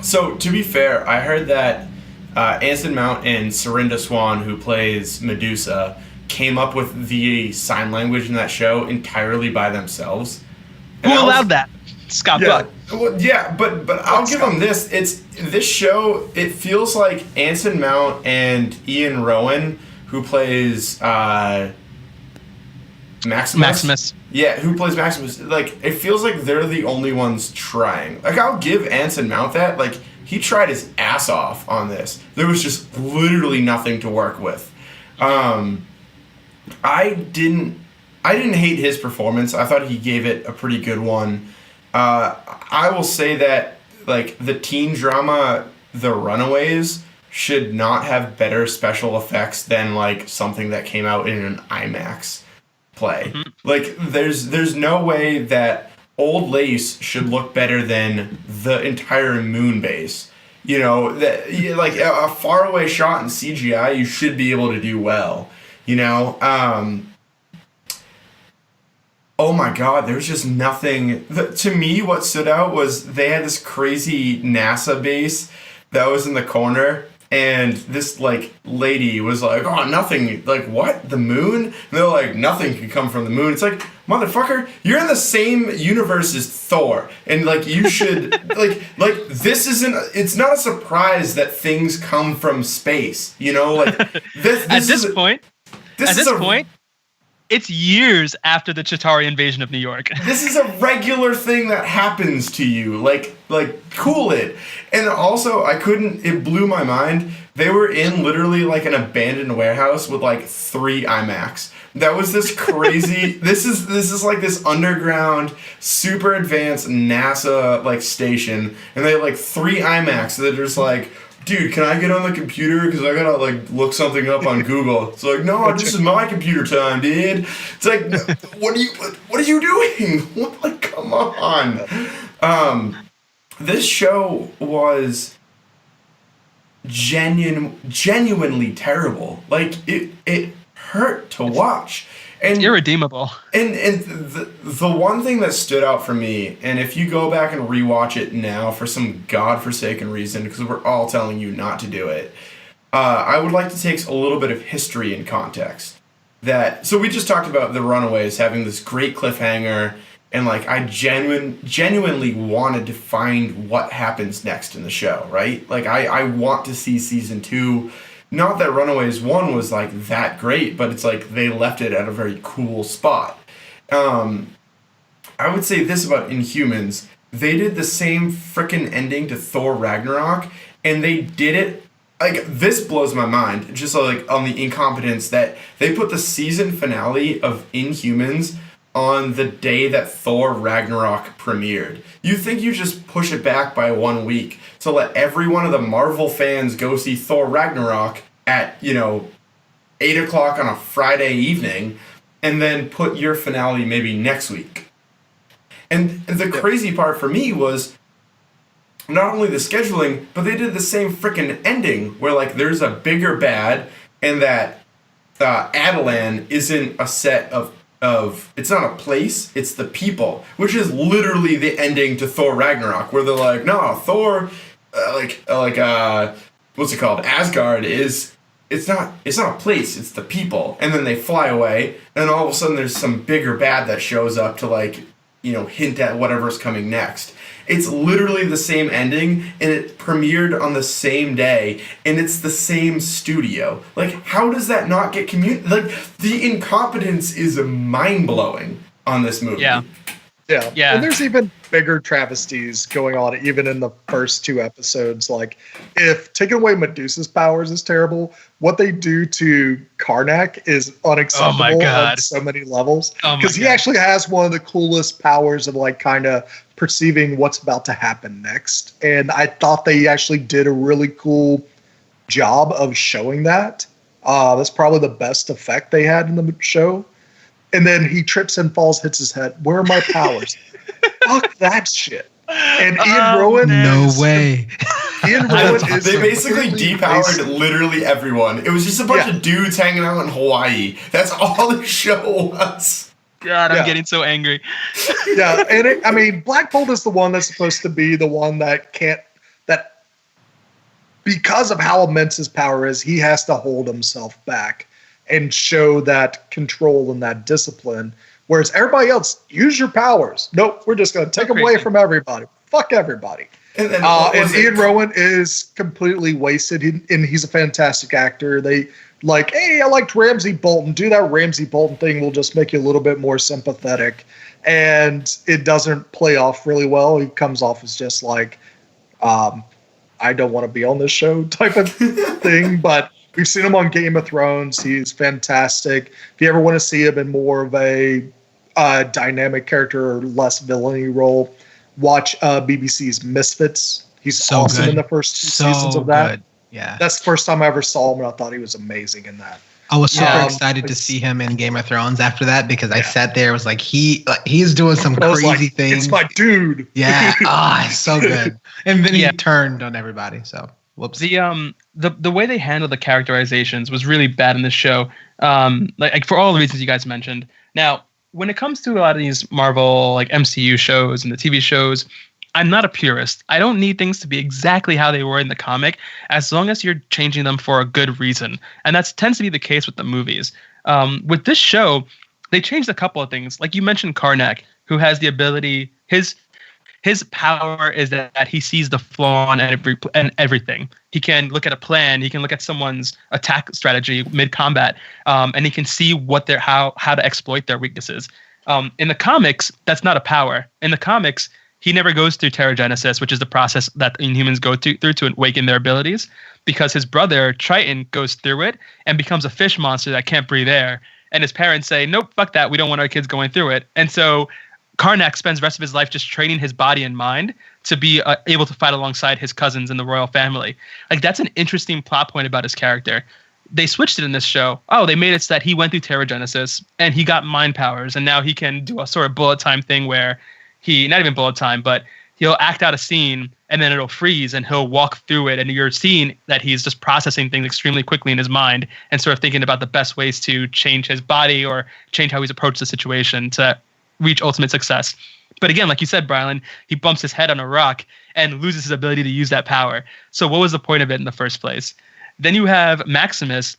So to be fair, I heard that Anson Mount and Serinda Swan, who plays Medusa, came up with the sign language in that show entirely by themselves. Who allowed that? Scott Buck. Well, yeah, but I'll give them this. This show. It feels like Anson Mount and Ian Rowan, who plays Maximus. Yeah, who plays Maximus? Like, it feels like they're the only ones trying. Like, I'll give Anson Mount that. Like, he tried his ass off on this. There was just literally nothing to work with. I didn't hate his performance. I thought he gave it a pretty good one. I will say that, like, the teen drama, The Runaways, should not have better special effects than, like, something that came out in an IMAX play. Mm-hmm. Like, there's no way that Old Lace should look better than the entire moon base. You know, that like a faraway shot in CGI, you should be able to do well. You know, oh my God, there's just nothing. To me, what stood out was they had this crazy NASA base that was in the corner, and this like lady was like, "Oh, nothing." Like, what? The moon? And they're like, "Nothing can come from the moon." It's like, motherfucker, you're in the same universe as Thor, and like you should like this isn't. It's not a surprise that things come from space. You know, like this At this point, it's years after the Chitauri invasion of New York. This is a regular thing that happens to you. Like cool it. And also, it blew my mind. They were in literally like an abandoned warehouse with like 3 iMacs. That was this crazy, this is like this underground, super advanced NASA like station. And they have like 3 iMacs that are just like, dude, can I get on the computer? Because I gotta, like, look something up on Google. It's like, no, this is my computer time, dude. It's like, what are you doing? What, like, come on. This show was genuinely terrible. Like, it hurt to watch. And it's irredeemable. And the one thing that stood out for me, and if you go back and rewatch it now for some godforsaken reason, because we're all telling you not to do it, I would like to take a little bit of history and context. So we just talked about the Runaways having this great cliffhanger, and like I genuinely wanted to find what happens next in the show, right? Like I want to see season 2. Not that Runaways 1 was like that great, but it's like they left it at a very cool spot. I would say this about Inhumans. They did the same frickin' ending to Thor Ragnarok, and they did it, like, this blows my mind, just like on the incompetence that they put the season finale of Inhumans on the day that Thor Ragnarok premiered. You think you just push it back by 1 week to let every one of the Marvel fans go see Thor Ragnarok at, 8 o'clock on a Friday evening, and then put your finale maybe next week. And the crazy part for me was not only the scheduling, but they did the same frickin' ending where like there's a bigger bad, and that Adelan isn't a set of it's not a place, it's the people, which is literally the ending to Thor Ragnarok, where they're like, no, Thor, what's it called? Asgard it's not a place, it's the people. And then they fly away, and all of a sudden there's some bigger bad that shows up to like, hint at whatever's coming next. It's literally the same ending, and it premiered on the same day, and it's the same studio. Like, how does that not get Like, the incompetence is mind-blowing on this movie. Yeah. And there's even bigger travesties going on even in the first 2 episodes. Like, if taking away Medusa's powers is terrible, what they do to Karnak is unacceptable on so many levels. Because he actually has one of the coolest powers of like kind of perceiving what's about to happen next. And I thought they actually did a really cool job of showing that. That's probably the best effect they had in the show. And then he trips and falls, hits his head. Where are my powers? Fuck that shit. And Ian Rowan. No way. Ian Rowan is. They basically depowered literally everyone. It was just a bunch of dudes hanging out in Hawaii. That's all the show was. God, I'm getting so angry. And Black Bolt is the one that's supposed to be the one that because of how immense his power is, he has to hold himself back and show that control and that discipline. Whereas everybody else, use your powers. Nope, we're just going to take them away from everybody. Fuck everybody. And Ian Rowan is completely wasted, and he's a fantastic actor. They like, hey, I liked Ramsay Bolton. Do that Ramsay Bolton thing. We'll just make you a little bit more sympathetic. And it doesn't play off really well. He comes off as just like, I don't want to be on this show type of thing, but we've seen him on Game of Thrones. He's fantastic. If you ever want to see him in more of a dynamic character or less villainy role, watch BBC's Misfits. He's so awesome in the first 2 seasons of that. Good. Yeah, that's the first time I ever saw him, and I thought he was amazing in that. I was super Yeah. excited to see him in Game of Thrones after that because I sat there, was like, he's doing some I was crazy like, things. It's my dude. Yeah. It's so good. And then he turned on everybody. So whoops. The way they handled the characterizations was really bad in this show. Like for all the reasons you guys mentioned. Now, when it comes to a lot of these Marvel like MCU shows and the TV shows, I'm not a purist. I don't need things to be exactly how they were in the comic, as long as you're changing them for a good reason. And that tends to be the case with the movies. With this show, they changed a couple of things. Like you mentioned Karnak, who has the ability, his power is that he sees the flaw in everything. He can look at a plan. He can look at someone's attack strategy mid-combat, and he can see how to exploit their weaknesses. In the comics, that's not a power. In the comics, he never goes through Terrigenesis, which is the process that Inhumans go through to awaken their abilities, because his brother, Triton, goes through it and becomes a fish monster that can't breathe air. And his parents say, nope, fuck that. We don't want our kids going through it. And so Karnak spends the rest of his life just training his body and mind to be able to fight alongside his cousins in the royal family. Like, that's an interesting plot point about his character. They switched it in this show. Oh, they made it so that he went through Terrigenesis and he got mind powers, and now he can do a sort of bullet time thing where not even bullet time, but he'll act out a scene and then it'll freeze and he'll walk through it. And you're seeing that he's just processing things extremely quickly in his mind and sort of thinking about the best ways to change his body or change how he's approached the situation to reach ultimate success. But again, like you said, Brylan, he bumps his head on a rock and loses his ability to use that power. So what was the point of it in the first place? Then you have Maximus,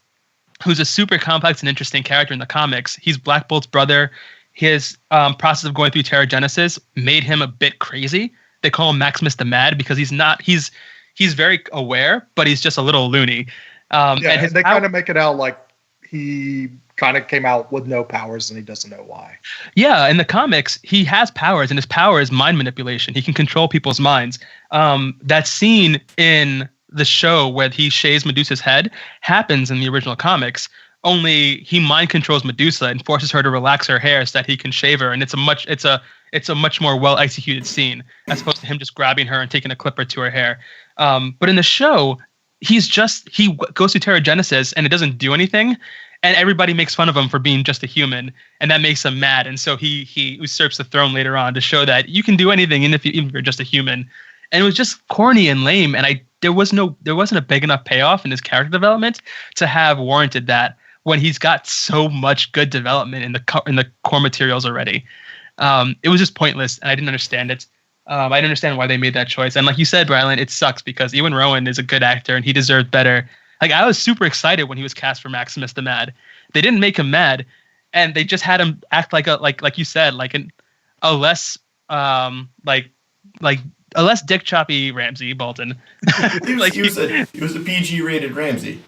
who's a super complex and interesting character in the comics. He's Black Bolt's brother. His process of going through Terrigenesis made him a bit crazy. They call him Maximus the Mad because he's very aware, but he's just a little loony. And they kind of make it out like he kind of came out with no powers and he doesn't know why. Yeah, in the comics, he has powers, and his power is mind manipulation. He can control people's minds. That scene in the show where he shaves Medusa's head happens in the original comics. Only he mind controls Medusa and forces her to relax her hair so that he can shave her, and it's a much more well executed scene as opposed to him just grabbing her and taking a clipper to her hair. But in the show, he goes through Terrigenesis and it doesn't do anything, and everybody makes fun of him for being just a human, and that makes him mad. And so he usurps the throne later on to show that you can do anything, even if you're just a human. And it was just corny and lame, and there wasn't a big enough payoff in his character development to have warranted that, when he's got so much good development in the core materials already. It was just pointless, and I didn't understand it. I didn't understand why they made that choice. And like you said, Brylan, it sucks because Ewan Rowan is a good actor, and he deserved better. Like, I was super excited when he was cast for Maximus the Mad. They didn't make him mad, and they just had him act like you said, like a less dick choppy Ramsey Bolton. he was a PG rated Ramsey.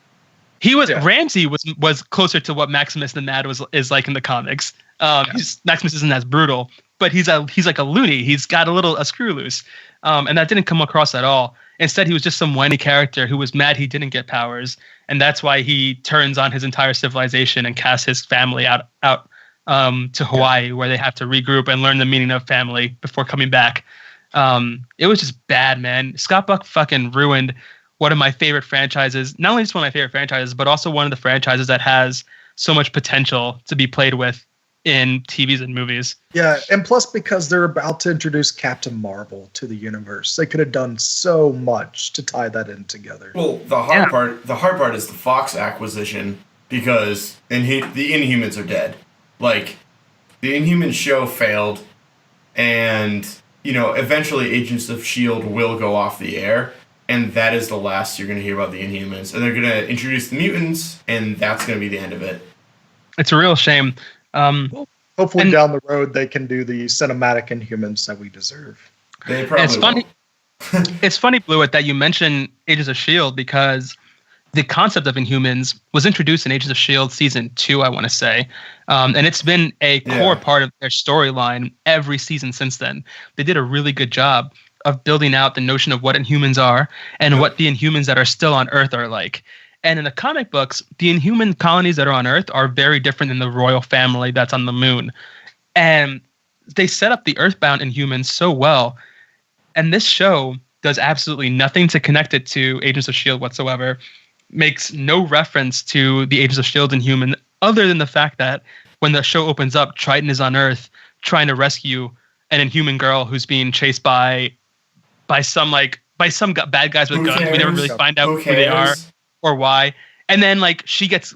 Ramsey was closer to what Maximus the Mad is like in the comics. Maximus isn't as brutal, but he's like a loony. He's got a screw loose, and that didn't come across at all. Instead, he was just some whiny character who was mad he didn't get powers, and that's why he turns on his entire civilization and casts his family out to Hawaii, where they have to regroup and learn the meaning of family before coming back. It was just bad, man. Scott Buck fucking ruined one of my favorite franchises. Not only just one of my favorite franchises, but also one of the franchises that has so much potential to be played with in TVs and movies. Yeah, and plus because they're about to introduce Captain Marvel to the universe, they could have done so much to tie that in together. Well, the hard part is the Fox acquisition, because the Inhumans are dead. Like, the Inhumans show failed, and eventually Agents of S.H.I.E.L.D. will go off the air. And that is the last you're going to hear about the Inhumans. And they're going to introduce the mutants, and that's going to be the end of it. It's a real shame. Hopefully down the road they can do the cinematic Inhumans that we deserve. They probably will. It's funny, Blewett, that you mention Agents of S.H.I.E.L.D. because the concept of Inhumans was introduced in Agents of S.H.I.E.L.D. Season 2, I want to say. And it's been a core part of their storyline every season since then. They did a really good job of building out the notion of what Inhumans are and what the Inhumans that are still on Earth are like. And in the comic books, the Inhuman colonies that are on Earth are very different than the royal family that's on the moon. And they set up the Earthbound Inhumans so well. And this show does absolutely nothing to connect it to Agents of S.H.I.E.L.D. whatsoever. makes no reference to the Agents of S.H.I.E.L.D. and Human, other than the fact that when the show opens up, Triton is on Earth trying to rescue an Inhuman girl who's being chased by some bad guys with Who guns. cares? We never really find out Who who they are cares? or why. And then like he gets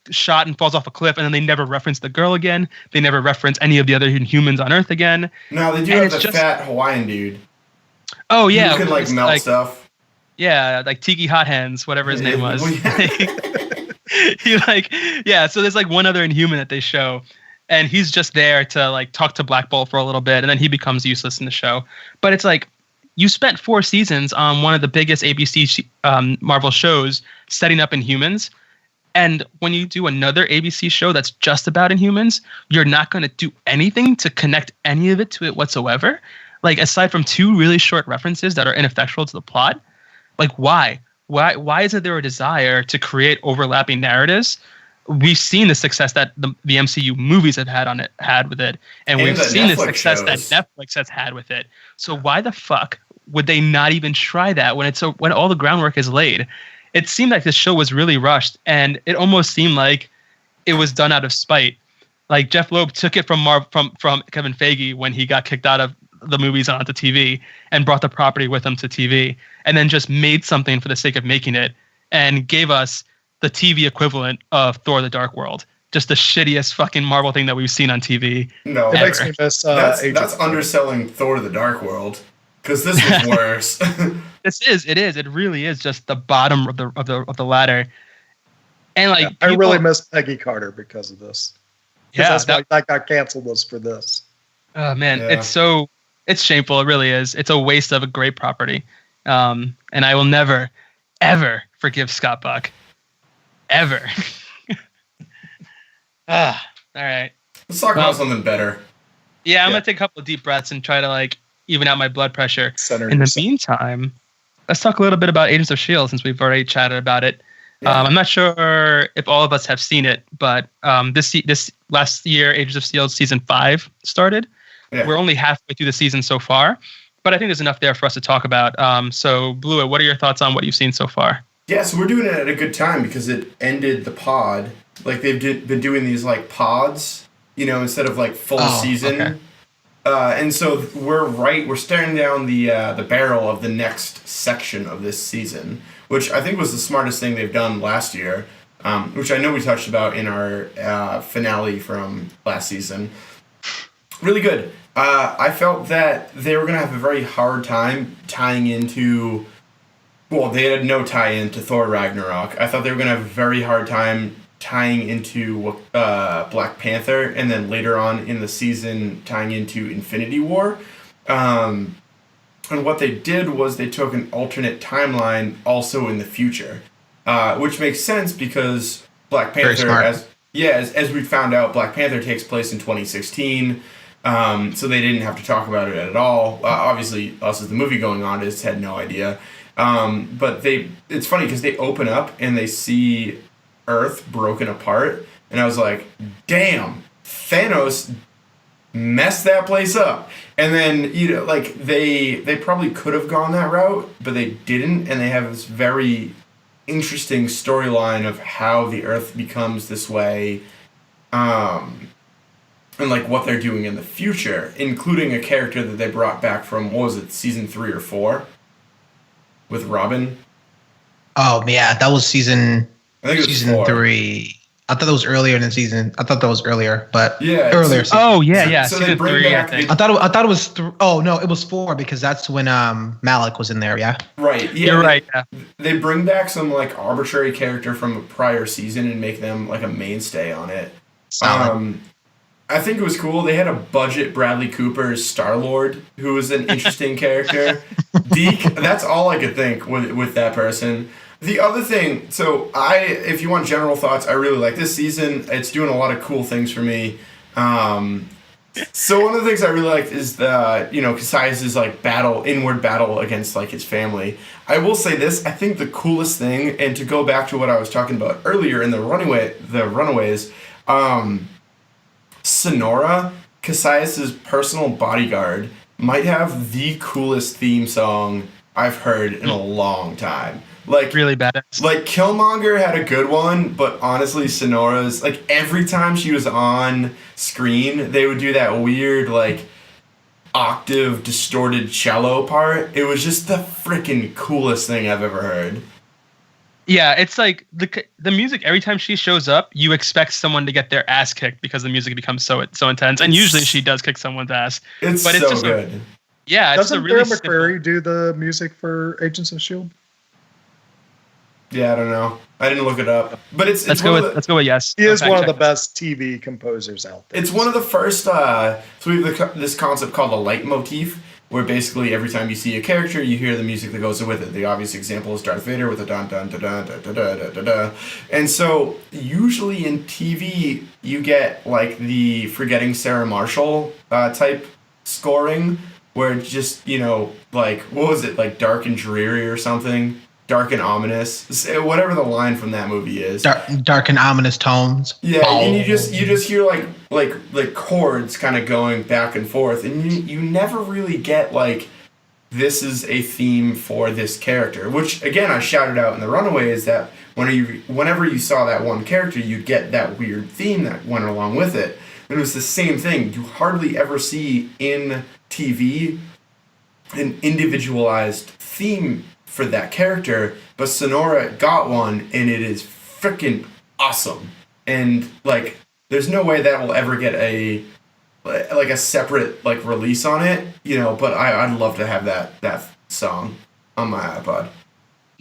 shot and falls off a cliff, and then they never reference the girl again. They never reference any of the other Inhumans on Earth again. No, they do And have it's the fat Hawaiian dude. Oh yeah, Who can like it's melt stuff. Yeah, like Tiki Hot Hands, whatever his name was. Well, yeah. So there's like one other Inhuman that they show, and he's just there to like talk to Black Bolt for a little bit, and then he becomes useless in the show. But it's like you spent 4 seasons on one of the biggest ABC Marvel shows setting up Inhumans, and when you do another ABC show that's just about Inhumans, you're not going to do anything to connect any of it to it whatsoever. Like aside from 2 really short references that are ineffectual to the plot. Like why? Why isn't there a desire to create overlapping narratives? We've seen the success that the MCU movies have had with it, and we've seen the success that Netflix has had with it. So why the fuck would they not even try that when all the groundwork is laid? It seemed like this show was really rushed, and it almost seemed like it was done out of spite. Like Jeff Loeb took it from Kevin Feige when he got kicked out of the movies onto TV and brought the property with him to TV, and then just made something for the sake of making it and gave us the TV equivalent of Thor: The Dark World. Just the shittiest fucking Marvel thing that we've seen on TV. No, it makes me miss. That's underselling Thor: The Dark World, because this was worse. It really is just the bottom of the ladder. And like I really miss Peggy Carter because of this. Yeah, why that got canceled was for this. Oh man, it's shameful. It really is. It's a waste of a great property. And I will never, ever forgive Scott Buck. Ever. All right. Let's talk about something better. Yeah, I'm going to take a couple of deep breaths and try to like even out my blood pressure. In the meantime, let's talk a little bit about Agents of S.H.I.E.L.D. since we've already chatted about it. Yeah. I'm not sure if all of us have seen it, but this last year, Agents of S.H.I.E.L.D. season 5 started. Yeah. We're only halfway through the season so far, but I think there's enough there for us to talk about. So, Blue, what are your thoughts on what you've seen so far? Yeah, so we're doing it at a good time because it ended the pod. Like they've been doing these like pods, instead of like full season. Okay. And so we're staring down the barrel of the next section of this season, which I think was the smartest thing they've done last year, which I know we touched about in our finale from last season. Really good. I felt that they were going to have a very hard time tying into... Well, they had no tie-in to Thor Ragnarok. I thought they were going to have a very hard time tying into Black Panther, and then later on in the season tying into Infinity War. And what they did was they took an alternate timeline also in the future, which makes sense because Black Panther, as we found out, Black Panther takes place in 2016. So they didn't have to talk about it at all. Obviously, us as the movie-going artists had no idea. But it's funny because they open up and they see Earth broken apart, and I was like, damn, Thanos messed that place up. And then, they probably could have gone that route, but they didn't, and they have this very interesting storyline of how the Earth becomes this way, and like what they're doing in the future, including a character that they brought back from, what was it, season 3 or 4? With Robin? Oh, yeah, that was season 3. I thought that was earlier in the season. I thought that was earlier, but earlier. Oh, yeah. So season 3, I think. I thought it was oh, no, it was 4 because that's when Malik was in there, yeah? Right. Yeah, you're right, yeah. They bring back some, like, arbitrary character from a prior season and make them, like, a mainstay on it. I think it was cool. They had a budget Bradley Cooper's Star-Lord, who was an interesting character. Deke, that's all I could think with that person. The other thing, if you want general thoughts, I really like this season. It's doing a lot of cool things for me. So one of the things I really liked is Cassius's like inward battle against like his family. I will say this, I think the coolest thing, and to go back to what I was talking about earlier in the Runaways, Sonora, Cassius's personal bodyguard, might have the coolest theme song I've heard in a long time. Like Really badass. like Killmonger had a good one, but honestly, Sonora's like every time she was on screen, they would do that weird like octave distorted cello part. It was just the freaking coolest thing I've ever heard. Yeah, it's like the music. Every time she shows up, you expect someone to get their ass kicked because the music becomes so intense, and usually she does kick someone's ass. It's But it's so just good. Yeah, it's a Doesn't really Bear McCreary do the music for Agents of S.H.I.E.L.D.? Yeah, I don't know. I didn't look it up, but it's Let's go with yes. He is I'll one of fact the best TV composers out there. It's one of the first. So we have this concept called a leitmotif, where basically every time you see a character, you hear the music that goes with it. The obvious example is Darth Vader with a dun dun dun dun dun dun dun dun dun. And so usually in TV, you get like the Forgetting Sarah Marshall type scoring, where it's just like what was it, like dark and dreary or something. Dark and ominous, whatever the line from that movie is. Dark and ominous tones. Yeah, and you just hear like chords kind of going back and forth, and you never really get like this is a theme for this character. Which again, I shouted out in the Runaways that whenever you saw that one character, you'd get that weird theme that went along with it. And it was the same thing. You hardly ever see in TV an individualized theme for that character, but Sonora got one, and it is freaking awesome. And like, there's no way that will ever get a separate like release on it, But I'd love to have that song on my iPod.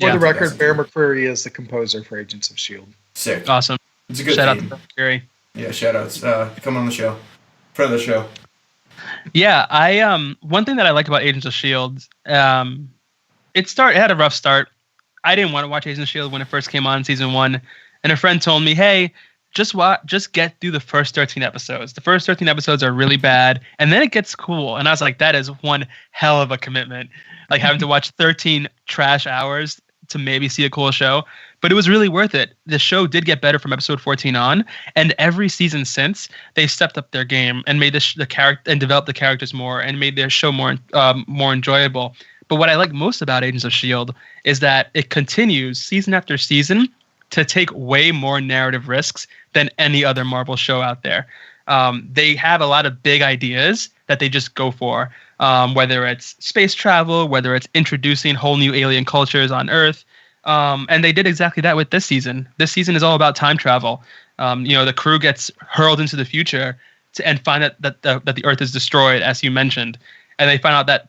For the record, Bear McCreary is the composer for Agents of S.H.I.E.L.D. Sick, Awesome. It's a good shout theme. out to McCreary. Yeah, shout outs. Come on the show, friend of the show. Yeah, I one thing that I like about Agents of S.H.I.E.L.D. It had a rough start. I didn't want to watch Agents of S.H.I.E.L.D. when it first came on in season 1, and a friend told me, "Hey, just get through the first 13 episodes. The first 13 episodes are really bad, and then it gets cool." And I was like, "That is one hell of a commitment. Like having to watch 13 trash hours to maybe see a cool show." But it was really worth it. The show did get better from episode 14 on, and every season since, they've stepped up their game and made the character and developed the characters more and made their show more enjoyable. But what I like most about Agents of S.H.I.E.L.D. is that it continues season after season to take way more narrative risks than any other Marvel show out there. They have a lot of big ideas that they just go for, whether it's space travel, whether it's introducing whole new alien cultures on Earth. And they did exactly that with this season. This season is all about time travel. The crew gets hurled into the future and find that the Earth is destroyed, as you mentioned. And they find out that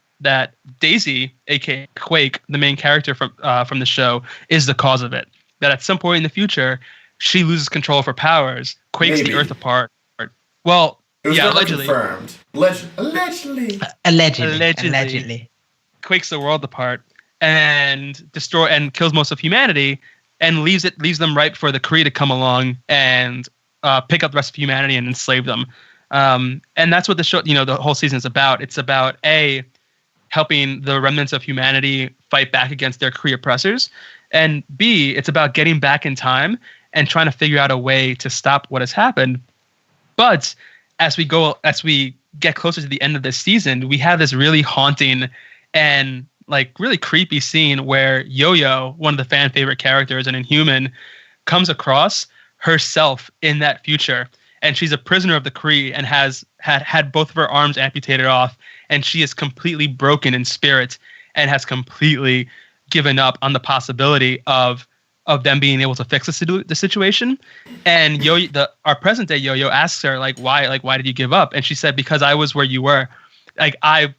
Daisy, aka Quake, the main character from the show, is the cause of it. That at some point in the future, she loses control of her powers, quakes the Earth apart. Well, It was never allegedly. confirmed. Allegedly. Quakes the world apart and kills most of humanity, and leaves them ripe for the Kree to come along and pick up the rest of humanity and enslave them. And that's what the show, the whole season is about. It's about helping the remnants of humanity fight back against their Kree oppressors, and B, it's about getting back in time and trying to figure out a way to stop what has happened. But as we get closer to the end of this season, we have this really haunting and like really creepy scene where Yo-Yo, one of the fan favorite characters, an Inhuman, comes across herself in that future, and she's a prisoner of the Kree and has had both of her arms amputated off, and she is completely broken in spirit and has completely given up on the possibility of them being able to fix the situation. And our present day Yo-Yo asks her why did you give up? And she said, because I was where you were. Like I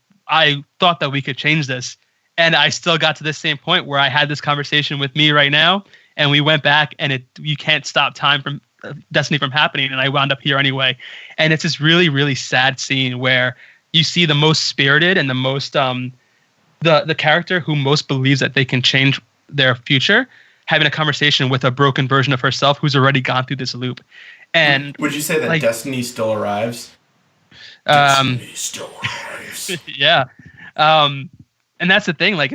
thought that we could change this, and I still got to this same point where I had this conversation with me right now, and we went back, and you can't stop time from destiny from happening, and I wound up here anyway. And it's this really, really sad scene where you see the most spirited and the most the character who most believes that they can change their future having a conversation with a broken version of herself who's already gone through this loop. And would you say that destiny still arrives? Destiny still arrives. Yeah. And that's the thing. Like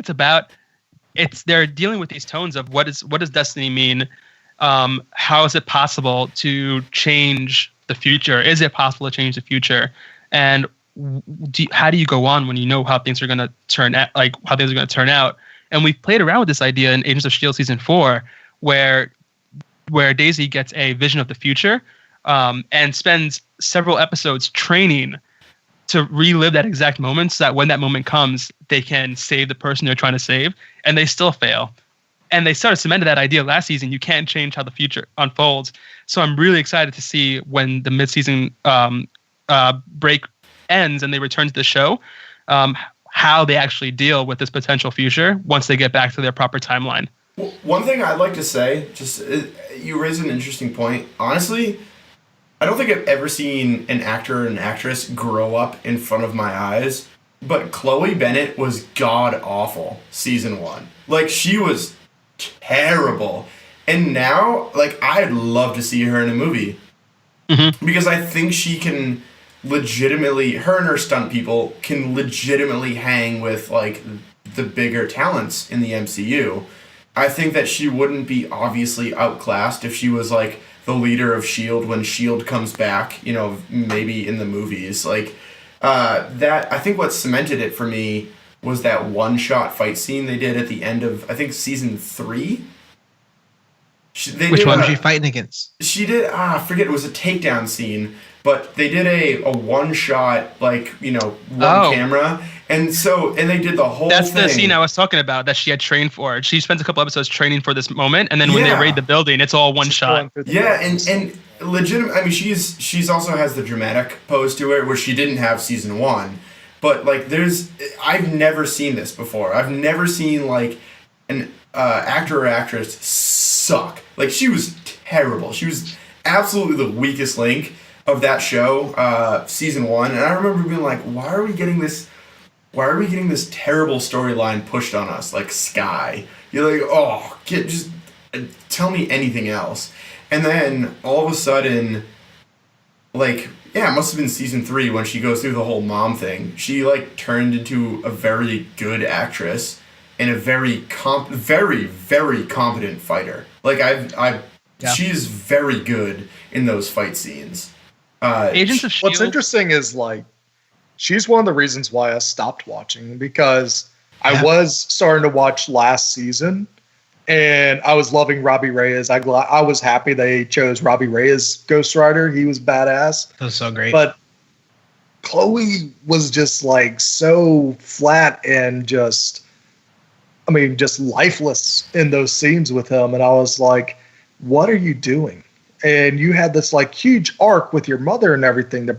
they're dealing with these tones of what does destiny mean? How is it possible to change the future? Is it possible to change the future? And how do you go on when you know how things are going to turn out? Like how things are going to turn out, And we've played around with this idea in Agents of S.H.I.E.L.D. season 4, where Daisy gets a vision of the future and spends several episodes training to relive that exact moment so that when that moment comes, they can save the person they're trying to save, and they still fail. And they sort of cemented that idea last season. You can't change how the future unfolds. So I'm really excited to see when the mid-season break ends and they return to the show, how they actually deal with this potential future once they get back to their proper timeline. One thing I'd like to say, you raise an interesting point. Honestly, I don't think I've ever seen an actor or an actress grow up in front of my eyes, but Chloe Bennett was god-awful season 1. Like, she was terrible. And now, like, I'd love to see her in a movie. Mm-hmm. Because I think she can legitimately, her and her stunt people can legitimately hang with, like, the bigger talents in the MCU. I think that she wouldn't be obviously outclassed if she was, like, the leader of S.H.I.E.L.D. when S.H.I.E.L.D. comes back, you know, maybe in the movies. Like, that, I think what cemented it for me was that one-shot fight scene they did at the end of, I think, season 3. Which one was she fighting against? She did, I forget, it was a takedown scene, but they did a one-shot, like, you know, camera, and they did the whole thing. That's the scene I was talking about that she had trained for. She spends a couple episodes training for this moment, and then when they raid the building, it's all one shot. Yeah, and legitimate, I mean, she's also has the dramatic pose to it, where she didn't have season 1, but, like, I've never seen this before. I've never seen, like, an actor or actress suck. Like, she was terrible. She was absolutely the weakest link of that show, season 1. And I remember being like, why are we getting this terrible storyline pushed on us, like Sky? You're like, just tell me anything else. And then all of a sudden, like, yeah, it must have been season 3 when she goes through the whole mom thing. She, like, turned into a very good actress and a very, very competent fighter. Like, she's very good in those fight scenes. Agents of S.H.I.E.L.D. What's interesting is, like, she's one of the reasons why I stopped watching, because I was starting to watch last season, and I was loving Robbie Reyes. I was happy they chose Robbie Reyes Ghost Rider. He was badass. That was so great. But Chloe was just, like, so flat and just lifeless in those scenes with him. And I was like, what are you doing? And you had this, like, huge arc with your mother and everything the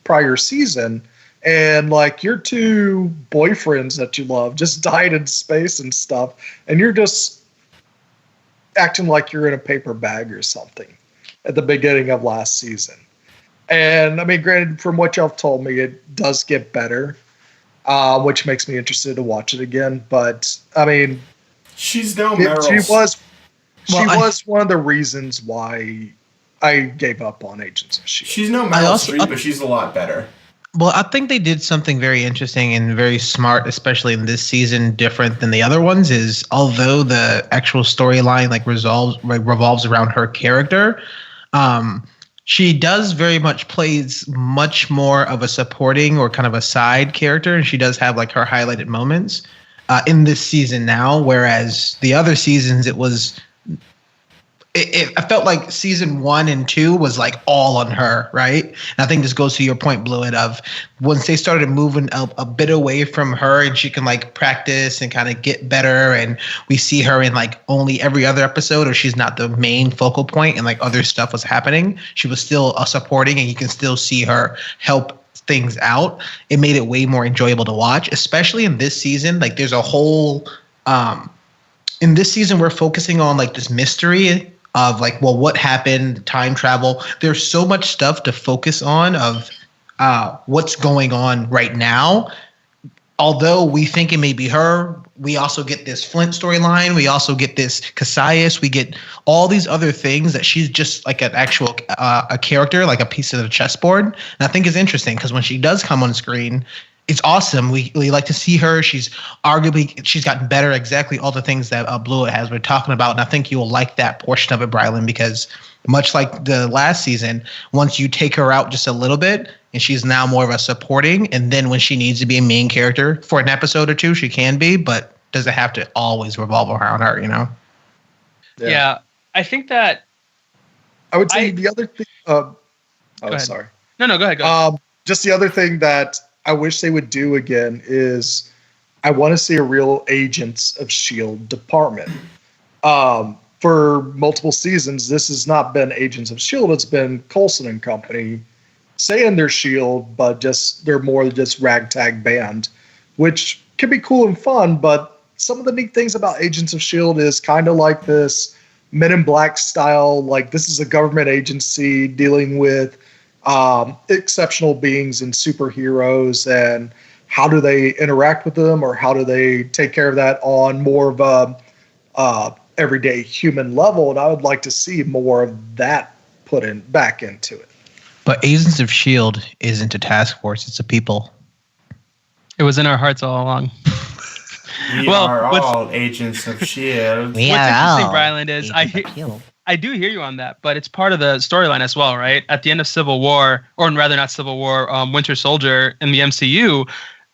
prior season. And, like, your 2 boyfriends that you love just died in space and stuff. And you're just acting like you're in a paper bag or something at the beginning of last season. And, I mean, granted, from what y'all told me, it does get better. Which makes me interested to watch it again. But, I mean, she's no Meryl. She was one of the reasons why I gave up on Agents of S.H.I.E.L.D. She's no Meryl Streep, but she's a lot better. Well, I think they did something very interesting and very smart, especially in this season, different than the other ones, is although the actual storyline revolves around her character, she does very much plays much more of a supporting or kind of a side character, and she does have, like, her highlighted moments in this season now, whereas the other seasons I felt like season 1 and 2 was, like, all on her, right? And I think this goes to your point, Blewett, of once they started moving a bit away from her and she can, like, practice and kind of get better, and we see her in, like, only every other episode, or she's not the main focal point and, like, other stuff was happening. She was still supporting, and you can still see her help things out. It made it way more enjoyable to watch, especially in this season. Like, there's a whole in this season we're focusing on, like, this mystery of, like, well, what happened, time travel. There's so much stuff to focus on of what's going on right now. Although we think it may be her, we also get this Flint storyline. We also get this Cassius. We get all these other things that she's just like an actual a character, like a piece of the chessboard. And I think it's interesting because when she does come on screen, it's awesome. We like to see her. She's gotten better. Exactly all the things that Blewett has been talking about. And I think you'll like that portion of it, Brylan, because much like the last season, once you take her out just a little bit and she's now more of a supporting, and then when she needs to be a main character for an episode or 2, she can be. But does it have to always revolve around her? You know? Yeah. I think that I would say the other thing. Go ahead. Sorry. No, go ahead. Just the other thing that I wish they would do again is I want to see a real Agents of S.H.I.E.L.D. department. For multiple seasons, this has not been Agents of S.H.I.E.L.D. It's been Coulson and company saying they're S.H.I.E.L.D., but they're more than just ragtag band, which can be cool and fun. But some of the neat things about Agents of S.H.I.E.L.D. is kind of like this Men in Black style, like this is a government agency dealing with exceptional beings and superheroes, and how do they interact with them, or how do they take care of that on more of a everyday human level? And I would like to see more of that put back into it. But Agents of S.H.I.E.L.D. isn't a task force; it's a people. It was in our hearts all along. We are all Agents of S.H.I.E.L.D. What's interesting, Bryland, is I do hear you on that, but it's part of the storyline as well, right? At the end of Civil War, or rather not Civil War, Winter Soldier in the MCU,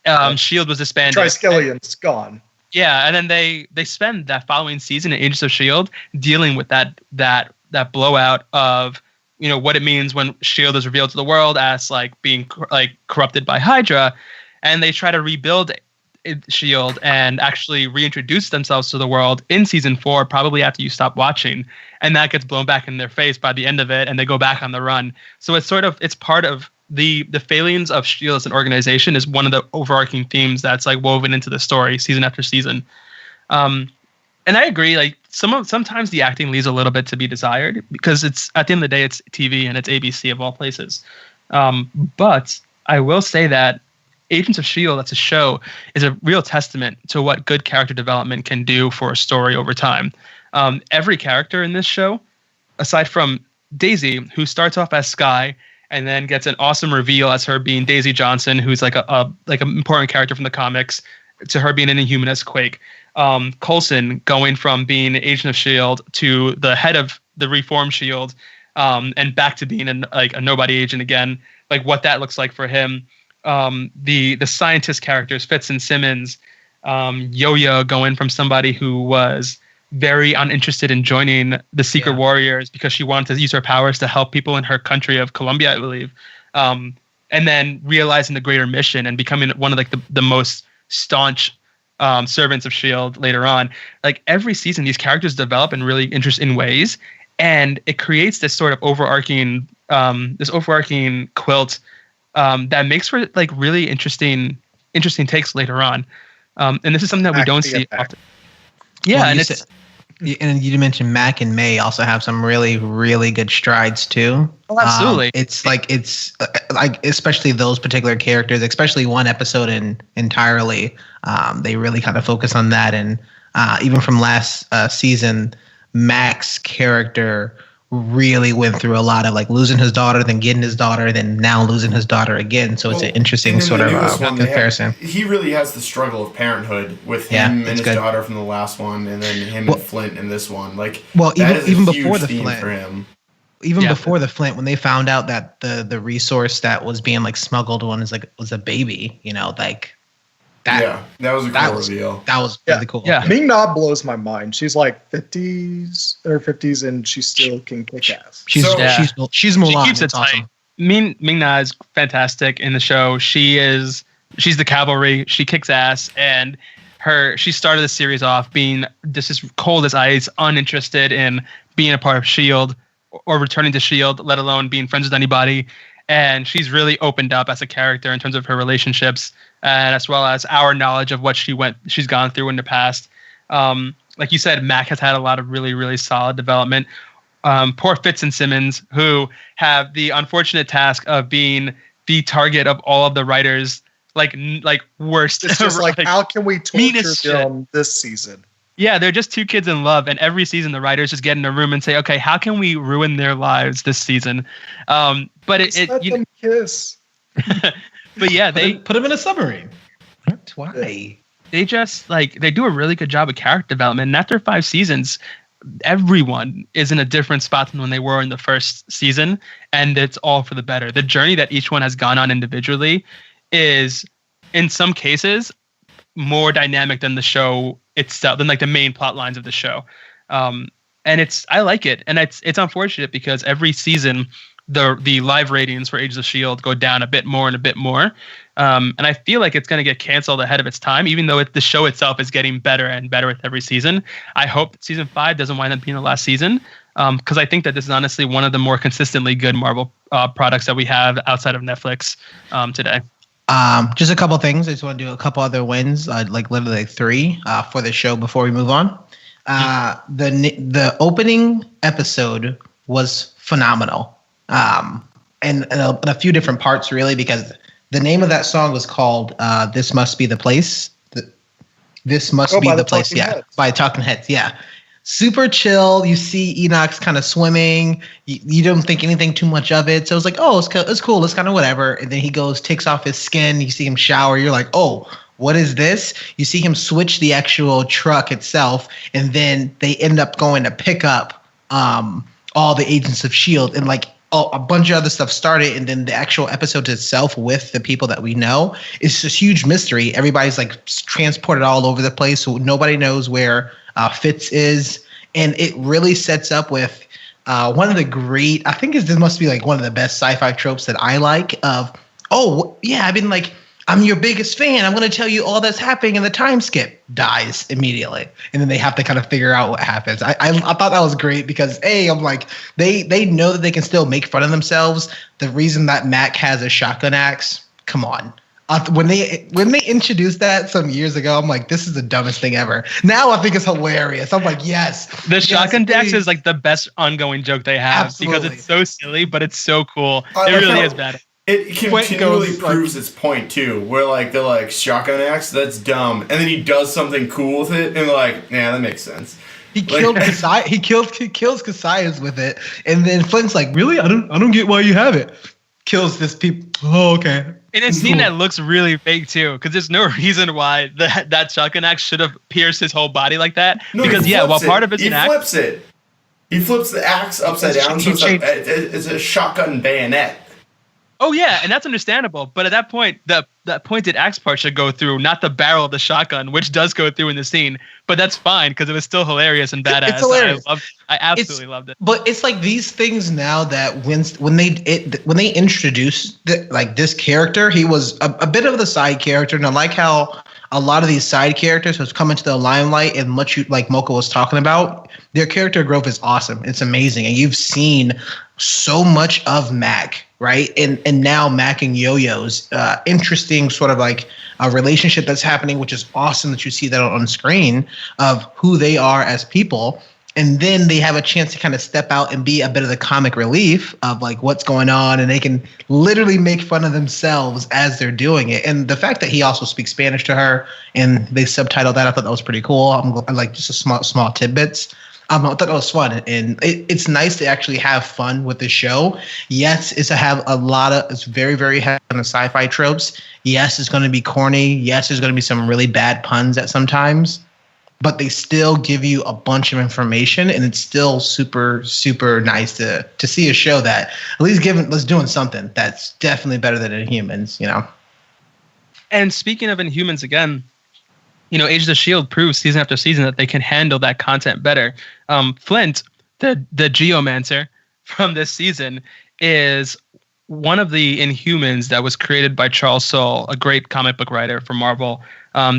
S.H.I.E.L.D. was disbanded. Triskellion's gone. Yeah, and then they spend that following season in Agents of S.H.I.E.L.D. dealing with that blowout of, you know, what it means when S.H.I.E.L.D. is revealed to the world as like being corrupted by Hydra, and they try to rebuild S.H.I.E.L.D. and actually reintroduce themselves to the world in season 4, probably after you stop watching, and that gets blown back in their face by the end of it, and they go back on the run. So it's part of the failings of S.H.I.E.L.D. as an organization is one of the overarching themes that's like woven into the story season after season. And I agree, like sometimes the acting leaves a little bit to be desired, because it's at the end of the day it's TV and it's ABC of all places. But I will say that Agents of S.H.I.E.L.D. that's a show is a real testament to what good character development can do for a story over time. Every character in this show, aside from Daisy, who starts off as Skye and then gets an awesome reveal as her being Daisy Johnson, who's like an important character from the comics, to her being an Inhuman as Quake. Coulson going from being Agent of S.H.I.E.L.D. to the head of the reformed S.H.I.E.L.D. And back to being a nobody agent again, like what that looks like for him. The scientist characters, Fitz and Simmons, Yo-Yo going from somebody who was very uninterested in joining the Secret Warriors because she wanted to use her powers to help people in her country of Colombia, I believe, and then realizing the greater mission and becoming one of like the most staunch servants of S.H.I.E.L.D. later on. Like every season, these characters develop in really interesting ways, and it creates this sort of overarching quilt that makes for like really interesting takes later on. And this is something that we don't see often. Yeah, well, and you mentioned Mac and May also have some really, really good strides too. Oh, absolutely. It's like especially those particular characters, especially one episode entirely. They really kind of focus on that, and even from last season, Mac's character really went through a lot of like losing his daughter, then getting his daughter, then now losing his daughter again. So it's an interesting sort of comparison. He really has the struggle of parenthood with him and his daughter from the last one, and then him and Flint in this one. Like, even before the Flint, for him. Even before the Flint, when they found out that the resource that was being like smuggled was a baby, you know, like. That was a cool reveal. That was really cool. Yeah. Ming-Na blows my mind. She's like 50s, and she still can kick ass. She's Mulan. She keeps it tight. Awesome. Ming-Na is fantastic in the show. She's the cavalry. She kicks ass, and she started the series off being just as cold as ice, uninterested in being a part of S.H.I.E.L.D. or returning to S.H.I.E.L.D., let alone being friends with anybody. And she's really opened up as a character in terms of her relationships, and as well as our knowledge of what she's gone through in the past. Like you said, Mac has had a lot of really, really solid development. Poor Fitz and Simmons, who have the unfortunate task of being the target of all of the writers, like worst. It's just like, how can we torture them this season? Yeah, they're just two kids in love, and every season the writers just get in a room and say, "Okay, how can we ruin their lives this season?" But let them kiss. But yeah, they put them in a submarine. Why? They just they do a really good job of character development. And after 5 seasons, everyone is in a different spot than when they were in the first season, and it's all for the better. The journey that each one has gone on individually is, in some cases, more dynamic than the show itself, than like the main plot lines of the show. And I like it, and it's unfortunate because every season the live ratings for Agents of S.H.I.E.L.D. go down a bit more and a bit more. And I feel like it's going to get canceled ahead of its time, even though the show itself is getting better and better with every season. I hope that season 5 doesn't wind up being the last season, because I think that this is honestly one of the more consistently good Marvel products that we have outside of Netflix today. Just a couple things. I just want to do a couple other wins, like literally like 3 for the show before we move on. The opening episode was phenomenal. And a few different parts, really, because the name of that song was called "This Must Be the Place." This must be the place, yeah, by Talking Heads, yeah. Super chill. You see Enoch's kind of swimming. You don't think anything too much of it, so it's like, oh, it's cool. It's kind of whatever. And then he takes off his skin. You see him shower. You're like, oh, what is this? You see him switch the actual truck itself, and then they end up going to pick up all the Agents of S.H.I.E.L.D. and like. Oh, a bunch of other stuff started, and then the actual episode itself with the people that we know is this huge mystery. Everybody's like transported all over the place, so nobody knows where Fitz is, and it really sets up with one of the great. I think this must be like one of the best sci-fi tropes that I like. Of I've been like. I'm your biggest fan. I'm going to tell you all that's happening, and the time skip dies immediately. And then they have to kind of figure out what happens. I thought that was great because, I'm like, they know that they can still make fun of themselves. The reason that Mac has a shotgun axe, come on. When they introduced that some years ago, I'm like, this is the dumbest thing ever. Now I think it's hilarious. I'm like, yes. The shotgun axe is like the best ongoing joke they have. Absolutely. Because it's so silly, but it's so cool. It really is bad. It continually proves its point too, where like they're like shotgun axe, that's dumb, and then he does something cool with it, and they're like, yeah, that makes sense. He killed Kasai. He kills Kasai's with it, and then Flint's like, really? I don't get why you have it. Kills this people. Oh, okay. In a scene that looks really fake too, because there's no reason why that shotgun axe should have pierced his whole body like that. No, because while part of it's an axe, he flips it. He flips the axe upside down, so it's a shotgun bayonet. Oh yeah, and that's understandable. But at that point, that pointed axe part should go through, not the barrel of the shotgun, which does go through in the scene. But that's fine because it was still hilarious and badass. It's hilarious. I absolutely loved it. But it's like these things now that when they introduced this character, he was a bit of the side character, and I like how a lot of these side characters have come into the limelight, and much like Mocha was talking about, their character growth is awesome. It's amazing, and you've seen so much of Mac, right? And now Mac and Yo-Yo's interesting sort of like a relationship that's happening, which is awesome that you see that on screen of who they are as people. And then they have a chance to kind of step out and be a bit of the comic relief of like what's going on, and they can literally make fun of themselves as they're doing it. And the fact that he also speaks Spanish to her and they subtitled that, I thought that was pretty cool. I like just a small tidbits. I thought that was fun, and it's nice to actually have fun with the show. Yes, it's it's very, very heavy on the sci-fi tropes. Yes, it's going to be corny. Yes, there's going to be some really bad puns at sometimes, but they still give you a bunch of information, and it's still super, super nice to see a show that at least doing something that's definitely better than Inhumans, you know. And speaking of Inhumans again, Agents of S.H.I.E.L.D. proves season after season that they can handle that content better. Flint, the Geomancer from this season, is one of the Inhumans that was created by Charles Soule, a great comic book writer for Marvel,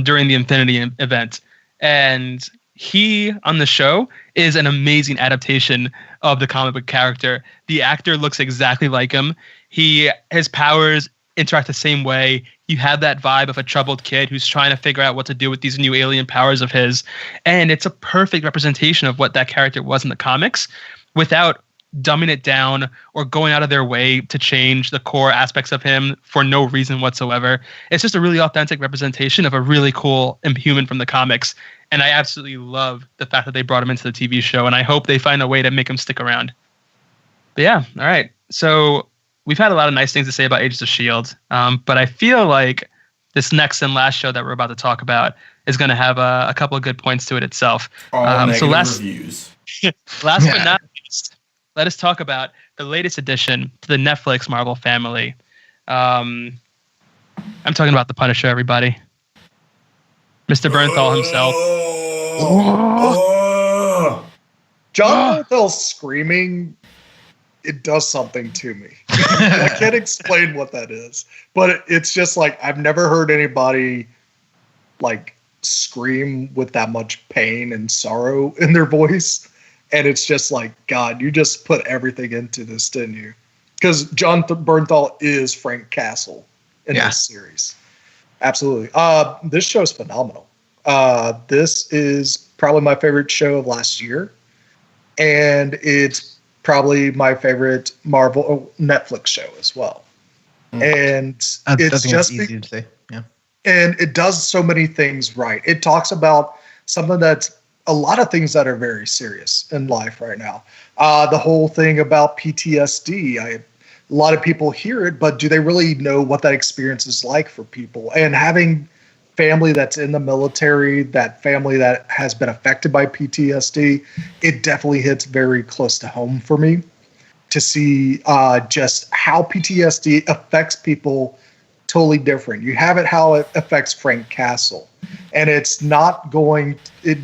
during the Infinity event. And he, on the show, is an amazing adaptation of the comic book character. The actor looks exactly like him. His powers interact the same way. You have that vibe of a troubled kid who's trying to figure out what to do with these new alien powers of his. And it's a perfect representation of what that character was in the comics without dumbing it down or going out of their way to change the core aspects of him for no reason whatsoever. It's just a really authentic representation of a really cool Inhuman from the comics. And I absolutely love the fact that they brought him into the TV show, and I hope they find a way to make him stick around. But yeah, all right. So we've had a lot of nice things to say about Agents of S.H.I.E.L.D., but I feel like this next and last show that we're about to talk about is going to have a couple of good points to it itself. Reviews. Last but not least, let us talk about the latest addition to the Netflix Marvel family. I'm talking about The Punisher, everybody. Mr. Bernthal himself. John Bernthal screaming, it does something to me. I can't explain what that is, but it's just like I've never heard anybody like scream with that much pain and sorrow in their voice. And it's just like, God, you just put everything into this, didn't you? Because John Bernthal is Frank Castle in this series. Absolutely. This show is phenomenal. This is probably my favorite show of last year. And it's probably my favorite Marvel Netflix show as well. And it's just easy to say. Yeah. And it does so many things right. It talks about something that's a lot of things that are very serious in life right now. The whole thing about PTSD. A lot of people hear it, but do they really know what that experience is like for people? And having family that's in the military, that family that has been affected by PTSD, it definitely hits very close to home for me to see just how PTSD affects people totally different. You have it how it affects Frank Castle. And it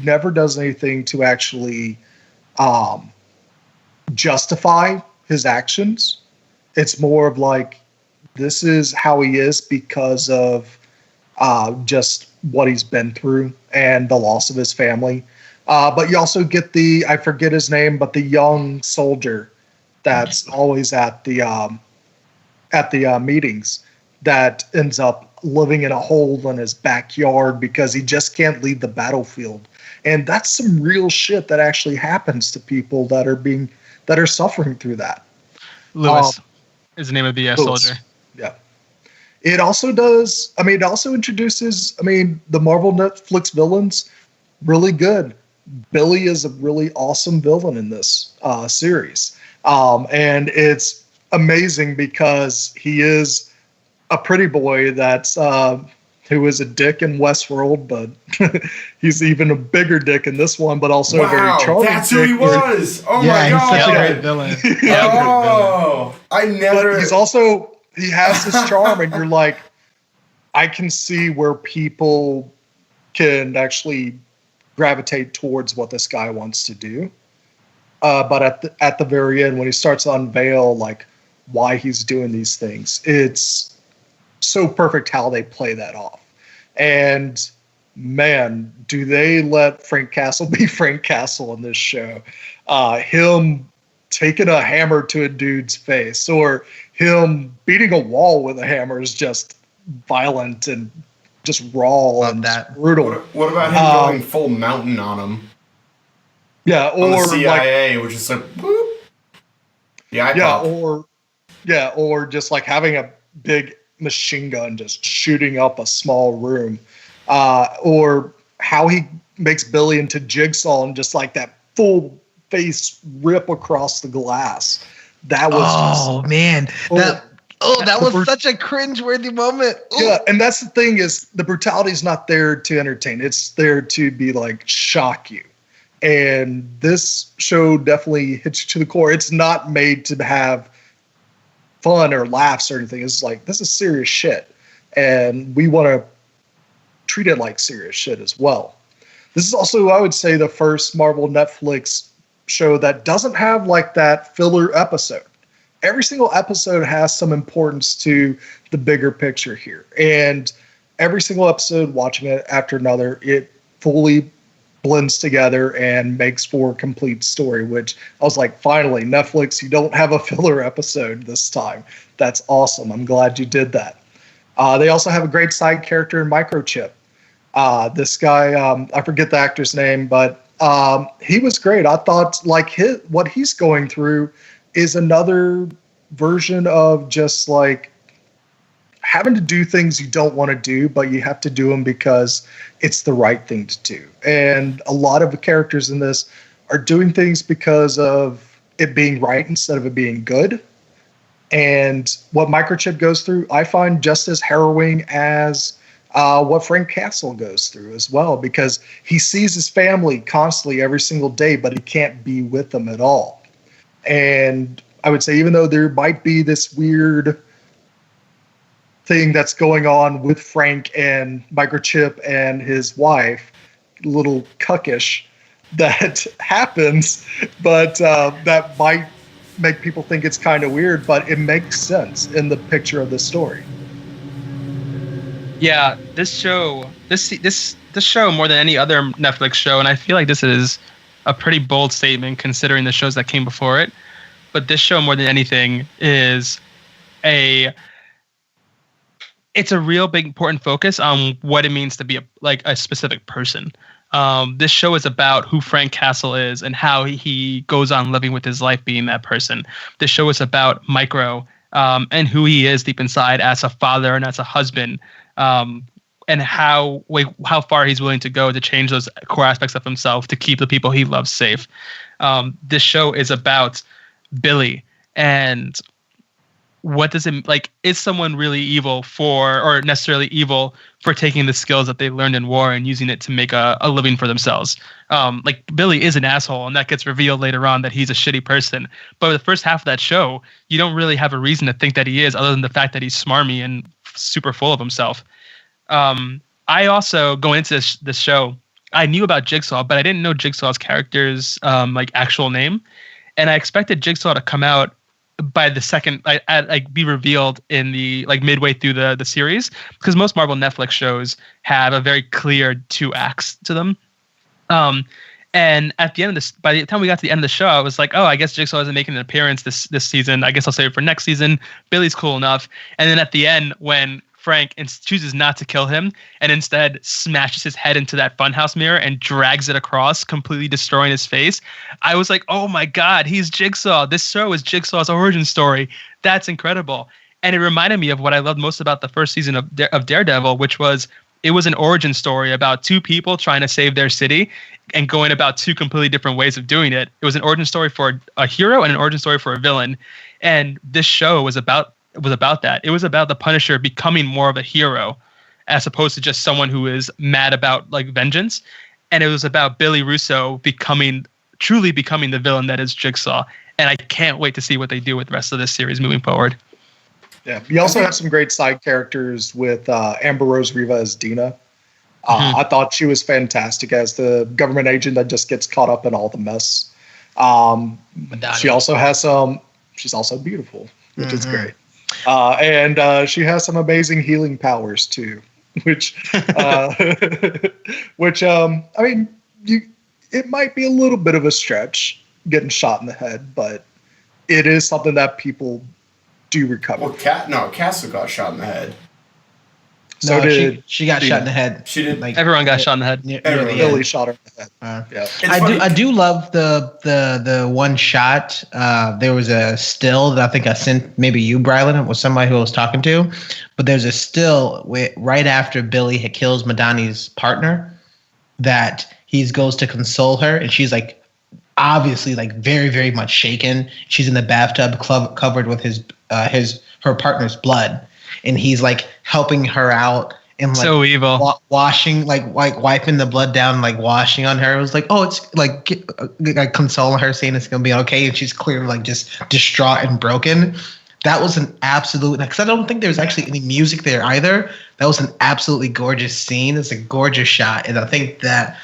never does anything to actually justify his actions. It's more of like, this is how he is because of just what he's been through and the loss of his family. But you also get I forget his name, but the young soldier that's always at the meetings that ends up living in a hole in his backyard because he just can't leave the battlefield. And that's some real shit that actually happens to people that are suffering through that. Lewis is the name of the soldier. Yeah. It also does, it also introduces, the Marvel Netflix villains, really good. Billy is a really awesome villain in this series. And it's amazing because he is a pretty boy that's who is a dick in Westworld, but he's even a bigger dick in this one, but also a very charming that's who he was! Oh my God! He's such a great villain. But he has this charm, and you're like, I can see where people can actually gravitate towards what this guy wants to do. But at the very end, when he starts to unveil like why he's doing these things, it's so perfect how they play that off. And man, do they let Frank Castle be Frank Castle in this show. Him taking a hammer to a dude's face or him beating a wall with a hammer is just violent and just raw and brutal. What about him going full mountain on him? Yeah, or on the CIA, which is like, whoop. Or just like having a big machine gun just shooting up a small room, or how he makes Billy into Jigsaw and just like that full face rip across the glass. That was that was such a cringe-worthy moment. Ooh. Yeah, and that's the thing is the brutality is not there to entertain. It's there to be like shock you. And this show definitely hits you to the core. It's not made to have fun or laughs or anything. It's like, this is serious shit. And we want to treat it like serious shit as well. This is also, I would say, the first Marvel Netflix show that doesn't have like that filler episode. Every single episode has some importance to the bigger picture here. And every single episode, watching it after another, it fully blends together and makes for a complete story, which I was like, finally, Netflix, you don't have a filler episode this time. That's awesome. I'm glad you did that. They also have a great side character in Microchip. This guy, I forget the actor's name, but he was great. I thought like what he's going through is another version of just like having to do things you don't want to do, but you have to do them because it's the right thing to do. And a lot of the characters in this are doing things because of it being right instead of it being good. And what Microchip goes through, I find just as harrowing as what Frank Castle goes through as well, because he sees his family constantly every single day, but he can't be with them at all. And I would say, even though there might be this weird thing that's going on with Frank and Microchip and his wife, little cuckish, that happens, but that might make people think it's kind of weird, but it makes sense in the picture of the story. Yeah, this show more than any other Netflix show, and I feel like this is a pretty bold statement considering the shows that came before it. But this show more than anything is it's a real big important focus on what it means to be a specific person. This show is about who Frank Castle is and how he goes on living with his life being that person. This show is about Micro and who he is deep inside as a father and as a husband, and how far he's willing to go to change those core aspects of himself to keep the people he loves safe. This show is about Billy and what does it like? Is someone really evil or necessarily evil for taking the skills that they learned in war and using it to make a living for themselves? Like Billy is an asshole, and that gets revealed later on that he's a shitty person. But the first half of that show, you don't really have a reason to think that he is, other than the fact that he's smarmy and super full of himself. I also, going into this show, I knew about Jigsaw, but I didn't know Jigsaw's character's actual name, and I expected Jigsaw to come out by the second, be revealed in the midway through the series, because most Marvel Netflix shows have a very clear 2 acts to them. And at the end of this, by the time we got to the end of the show, I was like, oh, I guess Jigsaw isn't making an appearance this season. I guess I'll save it for next season. Billy's cool enough. And then at the end, when Frank chooses not to kill him and instead smashes his head into that funhouse mirror and drags it across, completely destroying his face, I was like, oh my God, he's Jigsaw. This show is Jigsaw's origin story. That's incredible. And it reminded me of what I loved most about the first season of Daredevil, which was it was an origin story about 2 people trying to save their city and going about 2 completely different ways of doing it. It was an origin story for a hero and an origin story for a villain. And this show was about that. It was about the Punisher becoming more of a hero as opposed to just someone who is mad about vengeance. And it was about Billy Russo truly becoming the villain that is Jigsaw. And I can't wait to see what they do with the rest of this series moving forward. Yeah. You also have some great side characters with Amber Rose Riva as Dina. I thought she was fantastic as the government agent that just gets caught up in all the mess. She also has she's also beautiful, which is great. And she has some amazing healing powers too, which it might be a little bit of a stretch getting shot in the head, but it is something that people do recover. Well, Castle got shot in the head. So she got shot in the head. She did. Everyone got shot in the head. Billy shot her in the head. I do love the one shot. There was a still that I think I sent maybe you, Brylan, was somebody who I was talking to, but there's a still right after Billy kills Madani's partner that he goes to console her, and she's obviously very, very much shaken. She's in the bathtub covered with her partner's blood. And he's helping her out and so evil, washing wiping the blood down, washing on her. It was it's consoling her, saying it's gonna be okay, and she's clearly just distraught and broken. That was an absolute, because I don't think there's actually any music there either. That was an absolutely gorgeous scene. It's a gorgeous shot, and I think that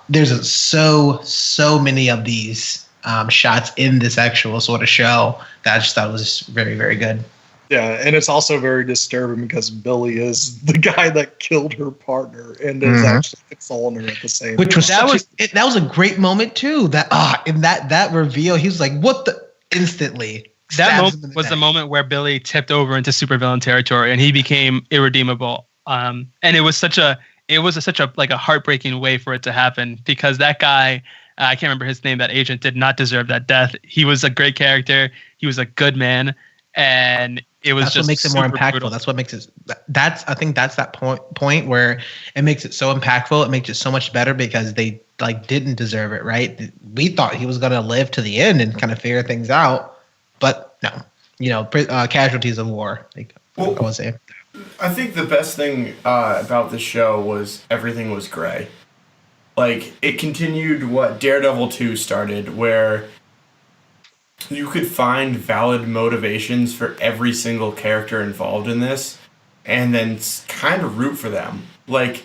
there's so many of these shots in this actual sort of show that I just thought was very, very good. Yeah, and it's also very disturbing because Billy is the guy that killed her partner and is actually consoling her at the same time. That was a great moment too. That reveal, he was like, "What the?" Instantly. That moment was the moment where Billy tipped over into supervillain territory and he became irredeemable. And it was such a heartbreaking way for it to happen, because that guy, I can't remember his name, that agent did not deserve that death. He was a great character. He was a good man. And it was that's what makes it more impactful. Brutal. That's what makes it. I think that's that point where it makes it so impactful. It makes it so much better because they didn't deserve it, right? We thought he was gonna live to the end and kind of figure things out, but no. Casualties of war. I was saying. I think the best thing about the show was everything was gray. It continued what Daredevil 2 started, where you could find valid motivations for every single character involved in this, and then kind of root for them. Like,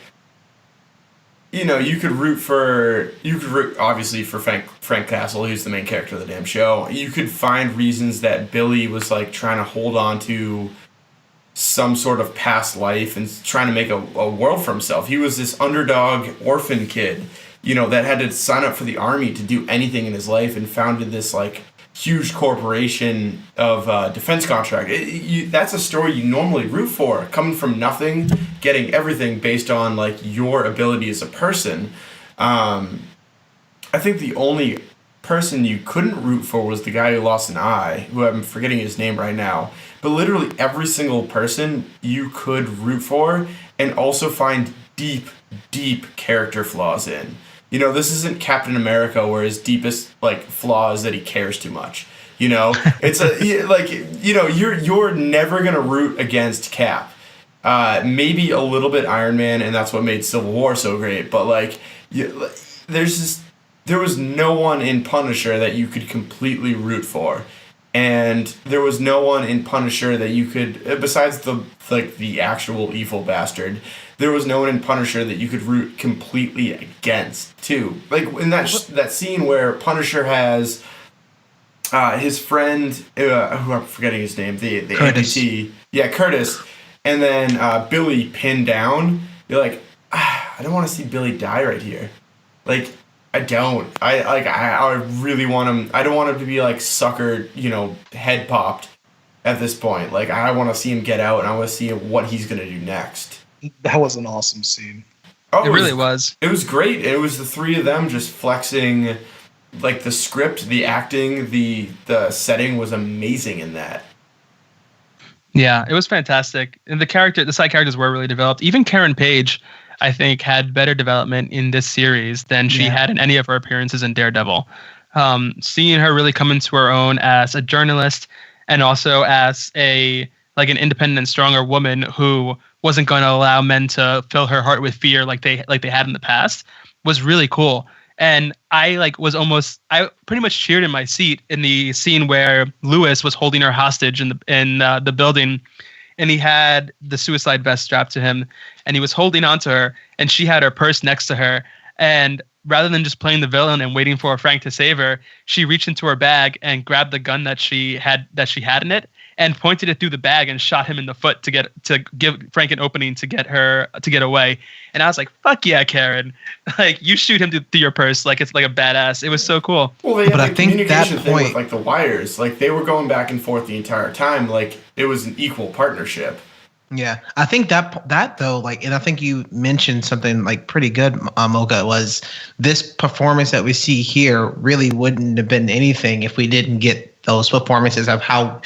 you know, you could root obviously for Frank Castle, who's the main character of the damn show. You could find reasons that Billy was like trying to hold on to some sort of past life and trying to make a world for himself. He was this underdog orphan kid, you know, that had to sign up for the army to do anything in his life and founded this like huge corporation of defense contract. That's a story you normally root for, coming from nothing, getting everything based on like your ability as a person. I think the only person you couldn't root for was the guy who lost an eye, who I'm forgetting his name right now. But literally every single person you could root for and also find deep, deep character flaws in. You know, this isn't Captain America where his deepest like flaw is that he cares too much. You know, it's you're never gonna root against Cap. Maybe a little bit Iron Man, and that's what made Civil War so great. But like, there was no one in Punisher that you could completely root for, and there was no one in Punisher that you could, besides the actual evil bastard. There was no one in Punisher that you could root completely against, too. Like, in that scene where Punisher has his friend, who I'm forgetting his name, the Curtis. amputee. Yeah, Curtis. And then Billy pinned down. You're like, I don't want to see Billy die right here. Like, I don't. I really want him. I don't want him to be, like, suckered, you know, head popped at this point. Like, I want to see him get out, and I want to see what he's going to do next. That was an awesome scene. Oh, it really was. It was great. It was the three of them just flexing, like the script, the acting, the setting was amazing in that. Yeah, it was fantastic. And the side characters were really developed. Even Karen Page, I think, had better development in this series than she had in any of her appearances in Daredevil. Seeing her really come into her own as a journalist and also as an independent and stronger woman who wasn't going to allow men to fill her heart with fear like they had in the past was really cool. And I pretty much cheered in my seat in the scene where Lewis was holding her hostage in the building, and he had the suicide vest strapped to him, and he was holding onto her, and she had her purse next to her, and rather than just playing the villain and waiting for Frank to save her, she reached into her bag and grabbed the gun that she had in it and pointed it through the bag and shot him in the foot to give Frank an opening to get away. And I was like, "Fuck yeah, Karen! Like, you shoot him through your purse like it's like a badass." It was so cool. Well, they had the communication thing with like the wires. Like, they were going back and forth the entire time. Like, it was an equal partnership. Yeah, I think that though, like, and I think you mentioned something like pretty good, Mocha, was this performance that we see here really wouldn't have been anything if we didn't get those performances of how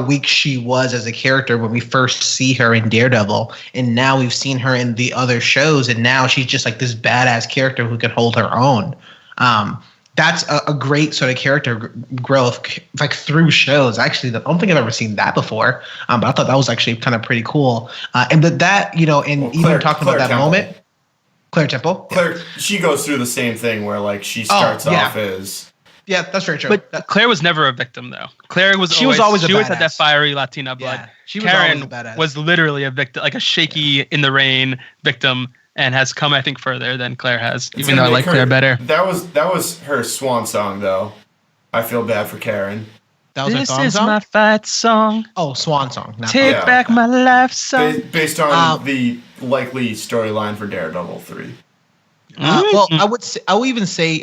weak she was as a character when we first see her in Daredevil, and now we've seen her in the other shows, and now she's just like this badass character who can hold her own. That's a great sort of character growth, like through shows. Actually, I don't think I've ever seen that before, but I thought that was actually kind of pretty cool. And that, you know, and even talking about that moment, Claire Temple, she goes through the same thing where like she starts off as. Yeah, that's very true. But Claire was never a victim, though. Claire was always had that fiery Latina blood. Yeah, she was Karen always a badass. was literally a victim, like a shaky in the rain victim, and has come, I think, further than Claire has. Even though I like Claire better. That was her swan song, though. I feel bad for Karen. That was this her is song? my fight song. Oh, swan song. Take back my life song. Based on the likely storyline for Daredevil 3. Well, I would even say,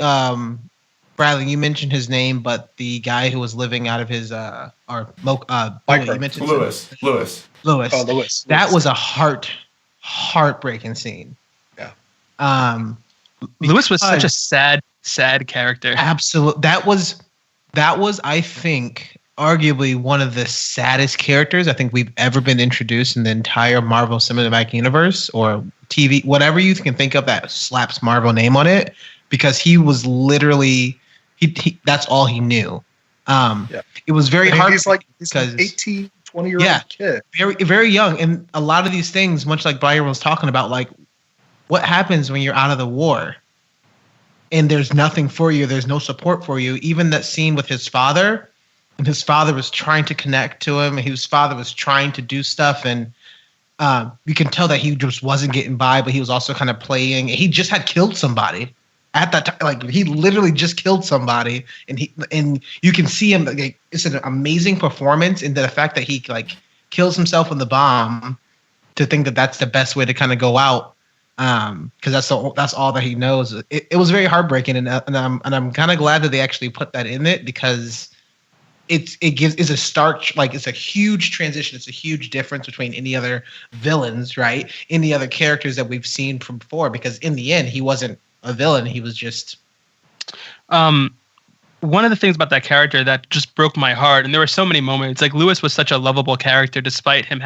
Bradley, you mentioned his name, but the guy who was living out of his you mentioned Lewis. Oh, Lewis. That was a heartbreaking scene. Yeah. Lewis was such a sad character. Absolutely. That was, I think, arguably one of the saddest characters I think we've ever been introduced in the entire Marvel Cinematic Universe or TV, whatever you can think of that slaps Marvel name on it, because he was literally he that's all he knew. It was very hard. He's like 18, 20-year-old kid. Very, very young. And a lot of these things, much like Byron was talking about, like what happens when you're out of the war and there's nothing for you, there's no support for you. Even that scene with his father, and his father was trying to connect to him, and his father was trying to do stuff, and you can tell that he just wasn't getting by, but he was also kind of playing. He just had killed somebody at that time. Like he literally just killed somebody, and you can see him. Like, it's an amazing performance, and the fact that he like kills himself with the bomb to think that that's the best way to kind of go out, because that's all that he knows. It was very heartbreaking, and I'm kind of glad that they actually put that in it, because it's a stark, like it's a huge transition. It's a huge difference between any other villains, right? Any other characters that we've seen from before, because in the end, he wasn't a villain. He was just. One of the things about that character that just broke my heart, and there were so many moments, like Lewis was such a lovable character despite him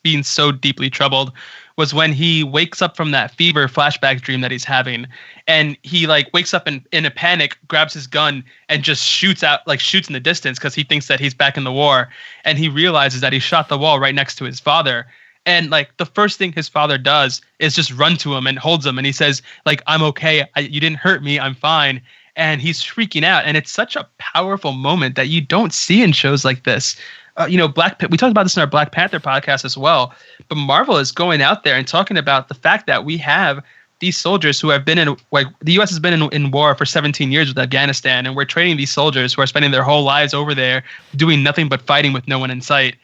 being so deeply troubled, was when he wakes up from that fever flashback dream that he's having, and he like wakes up in a panic, grabs his gun, and just shoots in the distance because he thinks that he's back in the war, and he realizes that he shot the wall right next to his father. And like the first thing his father does is just run to him and holds him, and he says like, "I'm okay. You didn't hurt me. I'm fine." And he's freaking out, and it's such a powerful moment that you don't see in shows like this. We talked about this in our Black Panther podcast as well, but Marvel is going out there and talking about the fact that we have these soldiers who have been in, like the U.S. has been in war for 17 years with Afghanistan, and we're training these soldiers who are spending their whole lives over there doing nothing but fighting with no one in sight.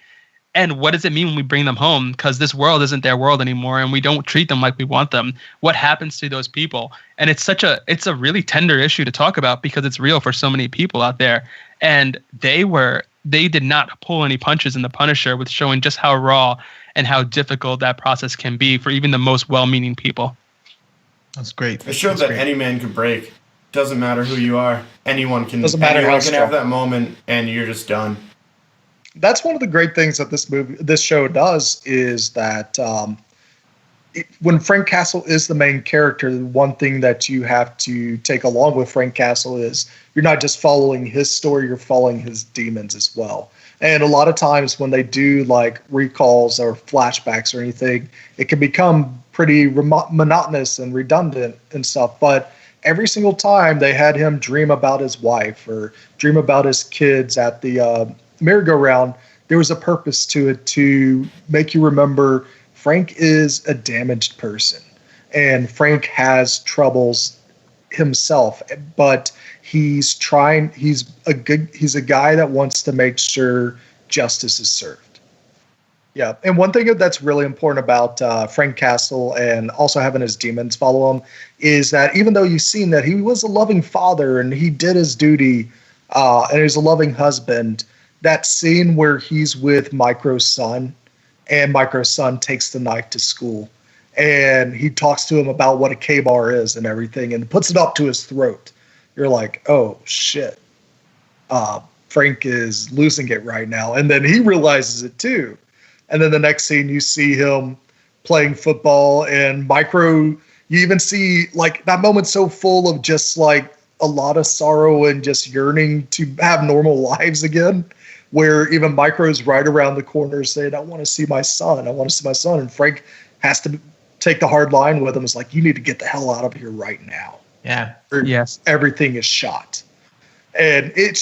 And what does it mean when we bring them home? Because this world isn't their world anymore, and we don't treat them like we want them. What happens to those people? And it's a really tender issue to talk about, because it's real for so many people out there. And they did not pull any punches in The Punisher with showing just how raw and how difficult that process can be for even the most well-meaning people. That's great. It showed that any man can break. Doesn't matter who you are. Anyone can. Doesn't matter anyone how can strong. have that moment, and you're just done. That's one of the great things that this show does, is that when Frank Castle is the main character, the one thing that you have to take along with Frank Castle is you're not just following his story, you're following his demons as well. And a lot of times when they do like recalls or flashbacks or anything, it can become pretty monotonous and redundant and stuff. But every single time they had him dream about his wife or dream about his kids at the merry-go-round, there was a purpose to it to make you remember Frank is a damaged person, and Frank has troubles himself, but he's a guy that wants to make sure justice is served. Yeah, and one thing that's really important about Frank Castle and also having his demons follow him is that even though you've seen that he was a loving father and he did his duty and he was a loving husband, that scene where he's with Micro's son, and Micro's son takes the knife to school, and he talks to him about what a K-bar is and everything, and puts it up to his throat. You're like, oh shit, Frank is losing it right now, and then he realizes it too. And then the next scene, you see him playing football, and Micro. You even see like that moment so full of just like a lot of sorrow and just yearning to have normal lives again, where even Micro's right around the corner saying, I want to see my son. I want to see my son. And Frank has to take the hard line with him. It's like, you need to get the hell out of here right now. Yeah. Yes. Everything is shot. And it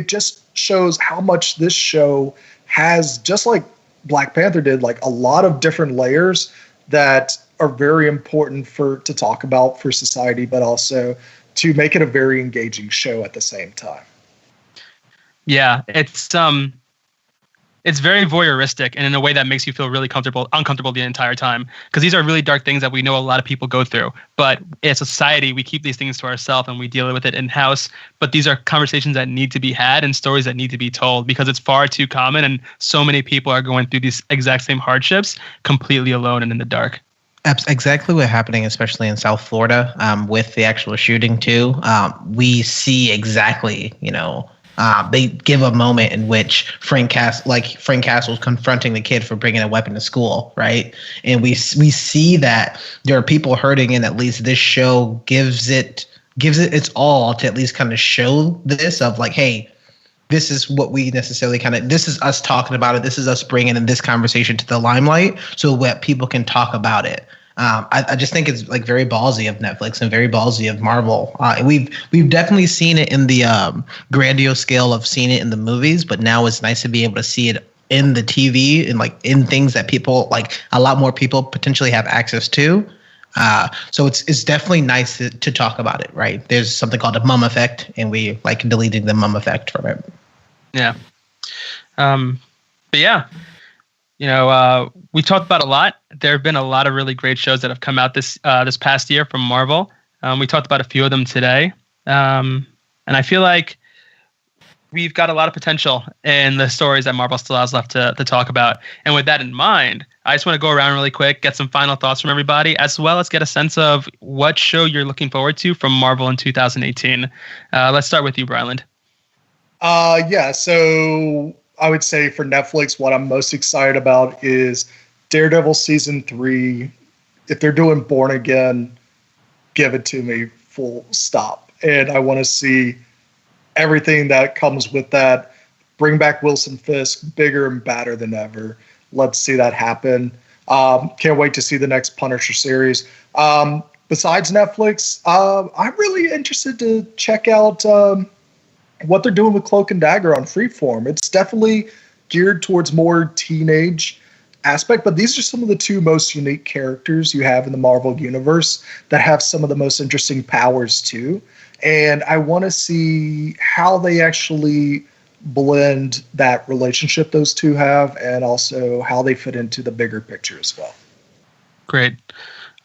just shows how much this show has, just like Black Panther did, like a lot of different layers that are very important to talk about for society, but also to make it a very engaging show at the same time. Yeah, it's very voyeuristic, and in a way that makes you feel really uncomfortable the entire time, because these are really dark things that we know a lot of people go through. But as a society, we keep these things to ourselves and we deal with it in-house. But these are conversations that need to be had and stories that need to be told, because it's far too common, and so many people are going through these exact same hardships completely alone and in the dark. Exactly what's happening, especially in South Florida, with the actual shooting too. We see exactly, they give a moment in which Frank Castle's confronting the kid for bringing a weapon to school, right? And we see that there are people hurting, and at least this show gives it its all to at least kind of show this of like, hey, this is what we necessarily this is us talking about it. This is us bringing in this conversation to the limelight so that people can talk about it. I just think it's like very ballsy of Netflix and very ballsy of Marvel. We've definitely seen it in the grandiose scale of seeing it in the movies, but now it's nice to be able to see it in the TV and like in things that people like a lot more people potentially have access to. So it's definitely nice to talk about it, right? There's something called a mum effect, and we like deleting the mum effect from it. Yeah. But yeah, we talked about a lot. There have been a lot of really great shows that have come out this past year from Marvel. We talked about a few of them today. And I feel like we've got a lot of potential in the stories that Marvel still has left to talk about. And with that in mind, I just want to go around really quick, get some final thoughts from everybody, as well as get a sense of what show you're looking forward to from Marvel in 2018. Let's start with you, Bryland. Yeah, so I would say for Netflix, what I'm most excited about is Daredevil Season 3. If they're doing Born Again, give it to me, full stop. And I want to see everything that comes with that. Bring back Wilson Fisk, bigger and badder than ever. Let's see that happen. Can't wait to see the next Punisher series. Besides Netflix, I'm really interested to check out what they're doing with Cloak and Dagger on Freeform. It's definitely geared towards more teenage aspect, but these are some of the two most unique characters you have in the Marvel universe that have some of the most interesting powers too. And I want to see how they actually blend that relationship those two have, and also how they fit into the bigger picture as well. Great.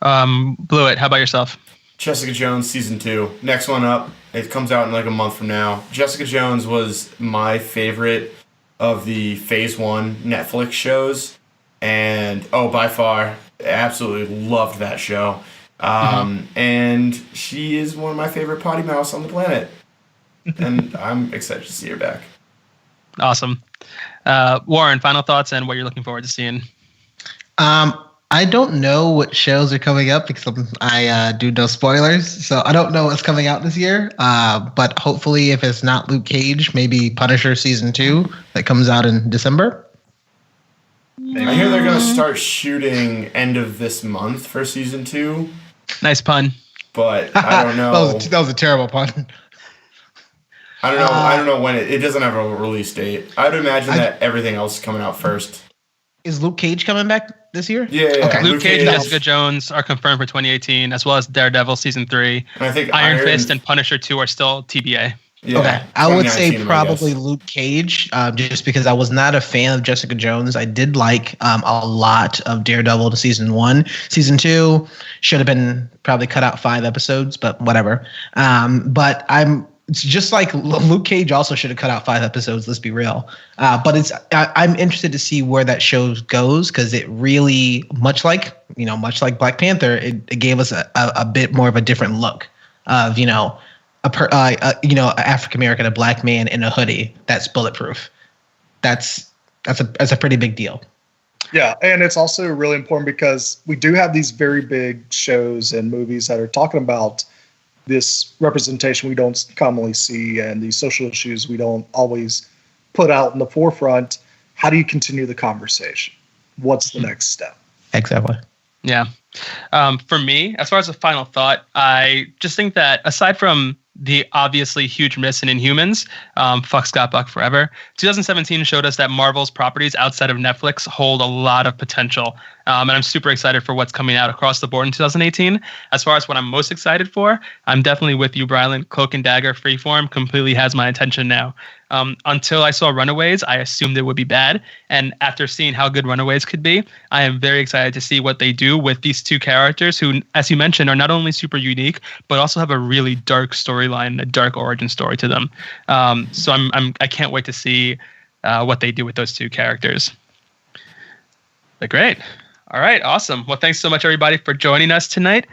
Blewett, how about yourself? Jessica Jones Season 2. Next one up. It comes out in like a month from now. Jessica Jones was my favorite of the Phase 1 Netflix shows. And, by far, absolutely loved that show. And she is one of my favorite potty mouths on the planet. And I'm excited to see her back. Awesome. Warren, final thoughts and what you're looking forward to seeing? I don't know what shows are coming up because I do no spoilers. So I don't know what's coming out this year. But hopefully if it's not Luke Cage, maybe Punisher Season 2 that comes out in December. I hear they're going to start shooting end of this month for Season 2. Nice pun. But I don't know. that was a terrible pun. I don't know. I don't know when it doesn't have a release date. I'd imagine that everything else is coming out first. Is Luke Cage coming back this year? Yeah. Okay. Luke Cage and Jessica Jones are confirmed for 2018, as well as Daredevil Season 3. And I think Iron Fist and Punisher 2 are still TBA. Yeah, okay. I would say 2019, probably Luke Cage, just because I was not a fan of Jessica Jones. I did like a lot of Daredevil to Season 1. Season 2 should have been probably cut out 5 episodes, but whatever. But it's just like Luke Cage also should have cut out 5 episodes. Let's be real. But I'm interested to see where that show goes, because it really, much like Black Panther, it gave us a bit more of a different look of African American, a black man in a hoodie that's bulletproof. That's a pretty big deal. Yeah, and it's also really important because we do have these very big shows and movies that are talking about this representation we don't commonly see, and these social issues we don't always put out in the forefront. How do you continue the conversation? What's the next step? Exactly. Yeah. For me, as far as a final thought, I just think that aside from the obviously huge miss in Inhumans, fuck Scott Buck forever, 2017 showed us that Marvel's properties outside of Netflix hold a lot of potential. And I'm super excited for what's coming out across the board in 2018. As far as what I'm most excited for, I'm definitely with you, Brylan. Cloak and Dagger Freeform completely has my attention now. Until I saw Runaways, I assumed it would be bad. And after seeing how good Runaways could be, I am very excited to see what they do with these two characters who, as you mentioned, are not only super unique, but also have a really dark storyline, a dark origin story to them. So I can't wait to see what they do with those two characters. But great. All right, awesome. Well, thanks so much, everybody, for joining us tonight.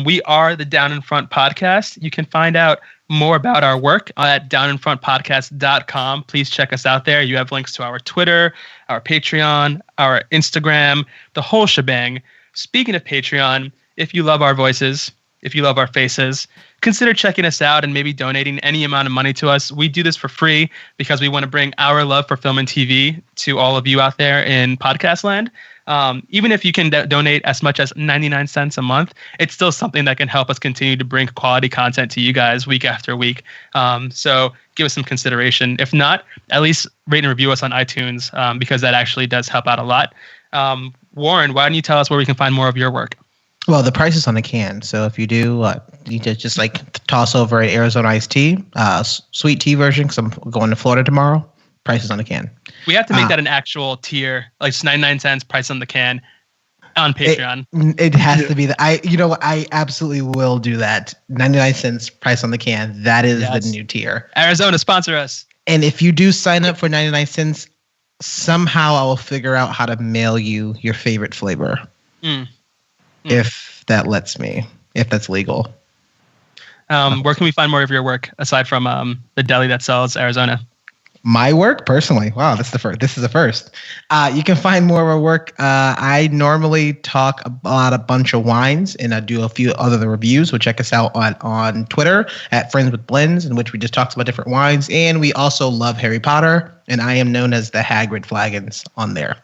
We are the Down in Front Podcast. You can find out more about our work at downinfrontpodcast.com. Please check us out there. You have links to our Twitter, our Patreon, our Instagram, the whole shebang. Speaking of Patreon, if you love our voices, if you love our faces, consider checking us out and maybe donating any amount of money to us. We do this for free because we want to bring our love for film and TV to all of you out there in podcast land. Even if you can donate as much as 99 cents a month, it's still something that can help us continue to bring quality content to you guys week after week. So give us some consideration. If not, at least rate and review us on iTunes, because that actually does help out a lot. Warren, why don't you tell us where we can find more of your work? Well, the price is on the can. So if you do, you just like toss over an Arizona iced tea, sweet tea version, because I'm going to Florida tomorrow. Price is on the can. We have to make that an actual tier, like it's 99 cents, price on the can, on Patreon. It has to be I absolutely will do that. 99 cents, price on the can. That is the new tier. Arizona, sponsor us. And if you do sign up for 99 cents, somehow I will figure out how to mail you your favorite flavor. If that lets me, if that's legal. Where can we find more of your work aside from the deli that sells Arizona? My work personally, wow, this is the first. You can find more of our work. I normally talk about a bunch of wines, and I do a few other reviews. So check us out on Twitter at Friends with Blends, in which we just talk about different wines. And we also love Harry Potter, and I am known as the Hagrid Flagons on there.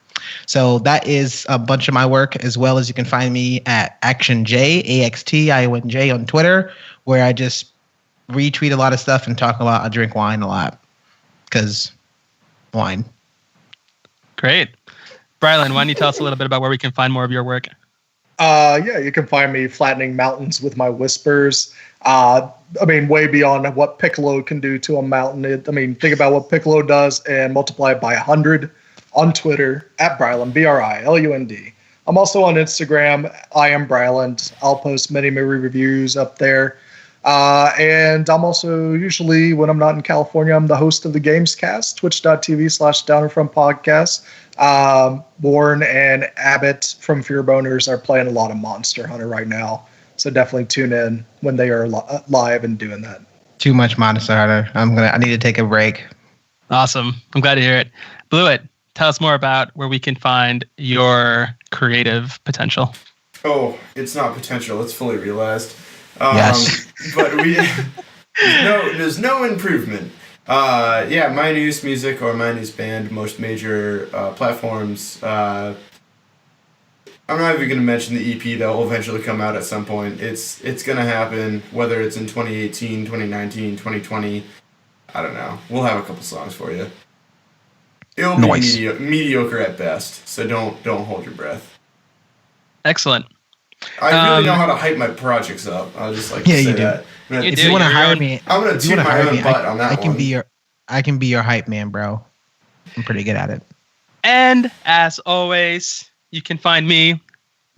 So that is a bunch of my work, as well as you can find me at ActionJ, AXTIONJ on Twitter, where I just retweet a lot of stuff and talk about I drink wine a lot. Because wine. Great. Brylan, why don't you tell us a little bit about where we can find more of your work? You can find me flattening mountains with my whispers. Way beyond what Piccolo can do to a mountain. Think about what Piccolo does and multiply it by 100 on Twitter at Bryland, BRILUND. I'm also on Instagram. I am Bryland. I'll post many movie reviews up there. And I'm also usually, when I'm not in California, I'm the host of the Gamescast, twitch.tv/Down-in-Front Podcast. Warren and Abbott from Fear Boners are playing a lot of Monster Hunter right now. So definitely tune in when they are live and doing that. Too much Monster Hunter. I need to take a break. Awesome. I'm glad to hear it. Blewett, tell us more about where we can find your creative potential. Oh, it's not potential. It's fully realized. Yes. But there's no improvement. My news music or my news band, most major platforms. I'm not even going to mention the EP that will eventually come out at some point. It's going to happen, whether it's in 2018, 2019, 2020. I don't know. We'll have a couple songs for you. It'll be mediocre at best, so don't hold your breath. Excellent. I really know how to hype my projects up. I'll just like say that. If you want to hire me, I'm gonna toot my own butt on that I can one. I can be your hype man, bro. I'm pretty good at it. And as always, you can find me,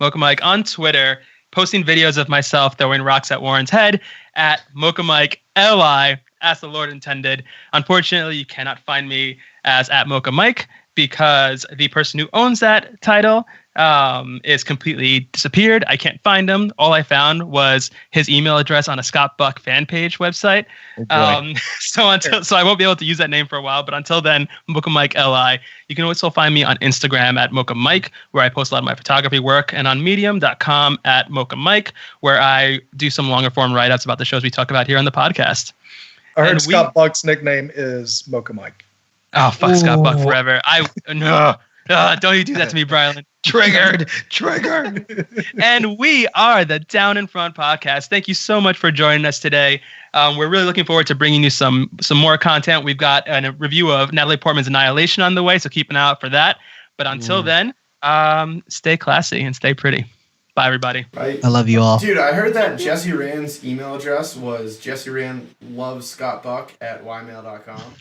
Mocha Mike, on Twitter, posting videos of myself throwing rocks at Warren's head at Mocha Mike LI, as the Lord intended. Unfortunately, you cannot find me as at Mocha Mike because the person who owns that title is completely disappeared. I can't find him. All I found was his email address on a Scott Buck fan page website. So I won't be able to use that name for a while. But until then, Mocha Mike LI. You can also find me on Instagram at Mocha Mike, where I post a lot of my photography work, and on Medium.com at Mocha Mike, where I do some longer form write-ups about the shows we talk about here on the podcast. I heard Scott Buck's nickname is Mocha Mike. Oh, fuck Scott Buck forever. Don't you do that to me, Brylan. Triggered. And we are the Down in Front Podcast. Thank you so much for joining us today. We're really looking forward to bringing you some more content. We've got a review of Natalie Portman's Annihilation on the way, so keep an eye out for that. But until then, stay classy and stay pretty. Bye, everybody. I love you all. Dude, I heard that Jesse Rand's email address was jessierandlovescottbuck@ymail.com.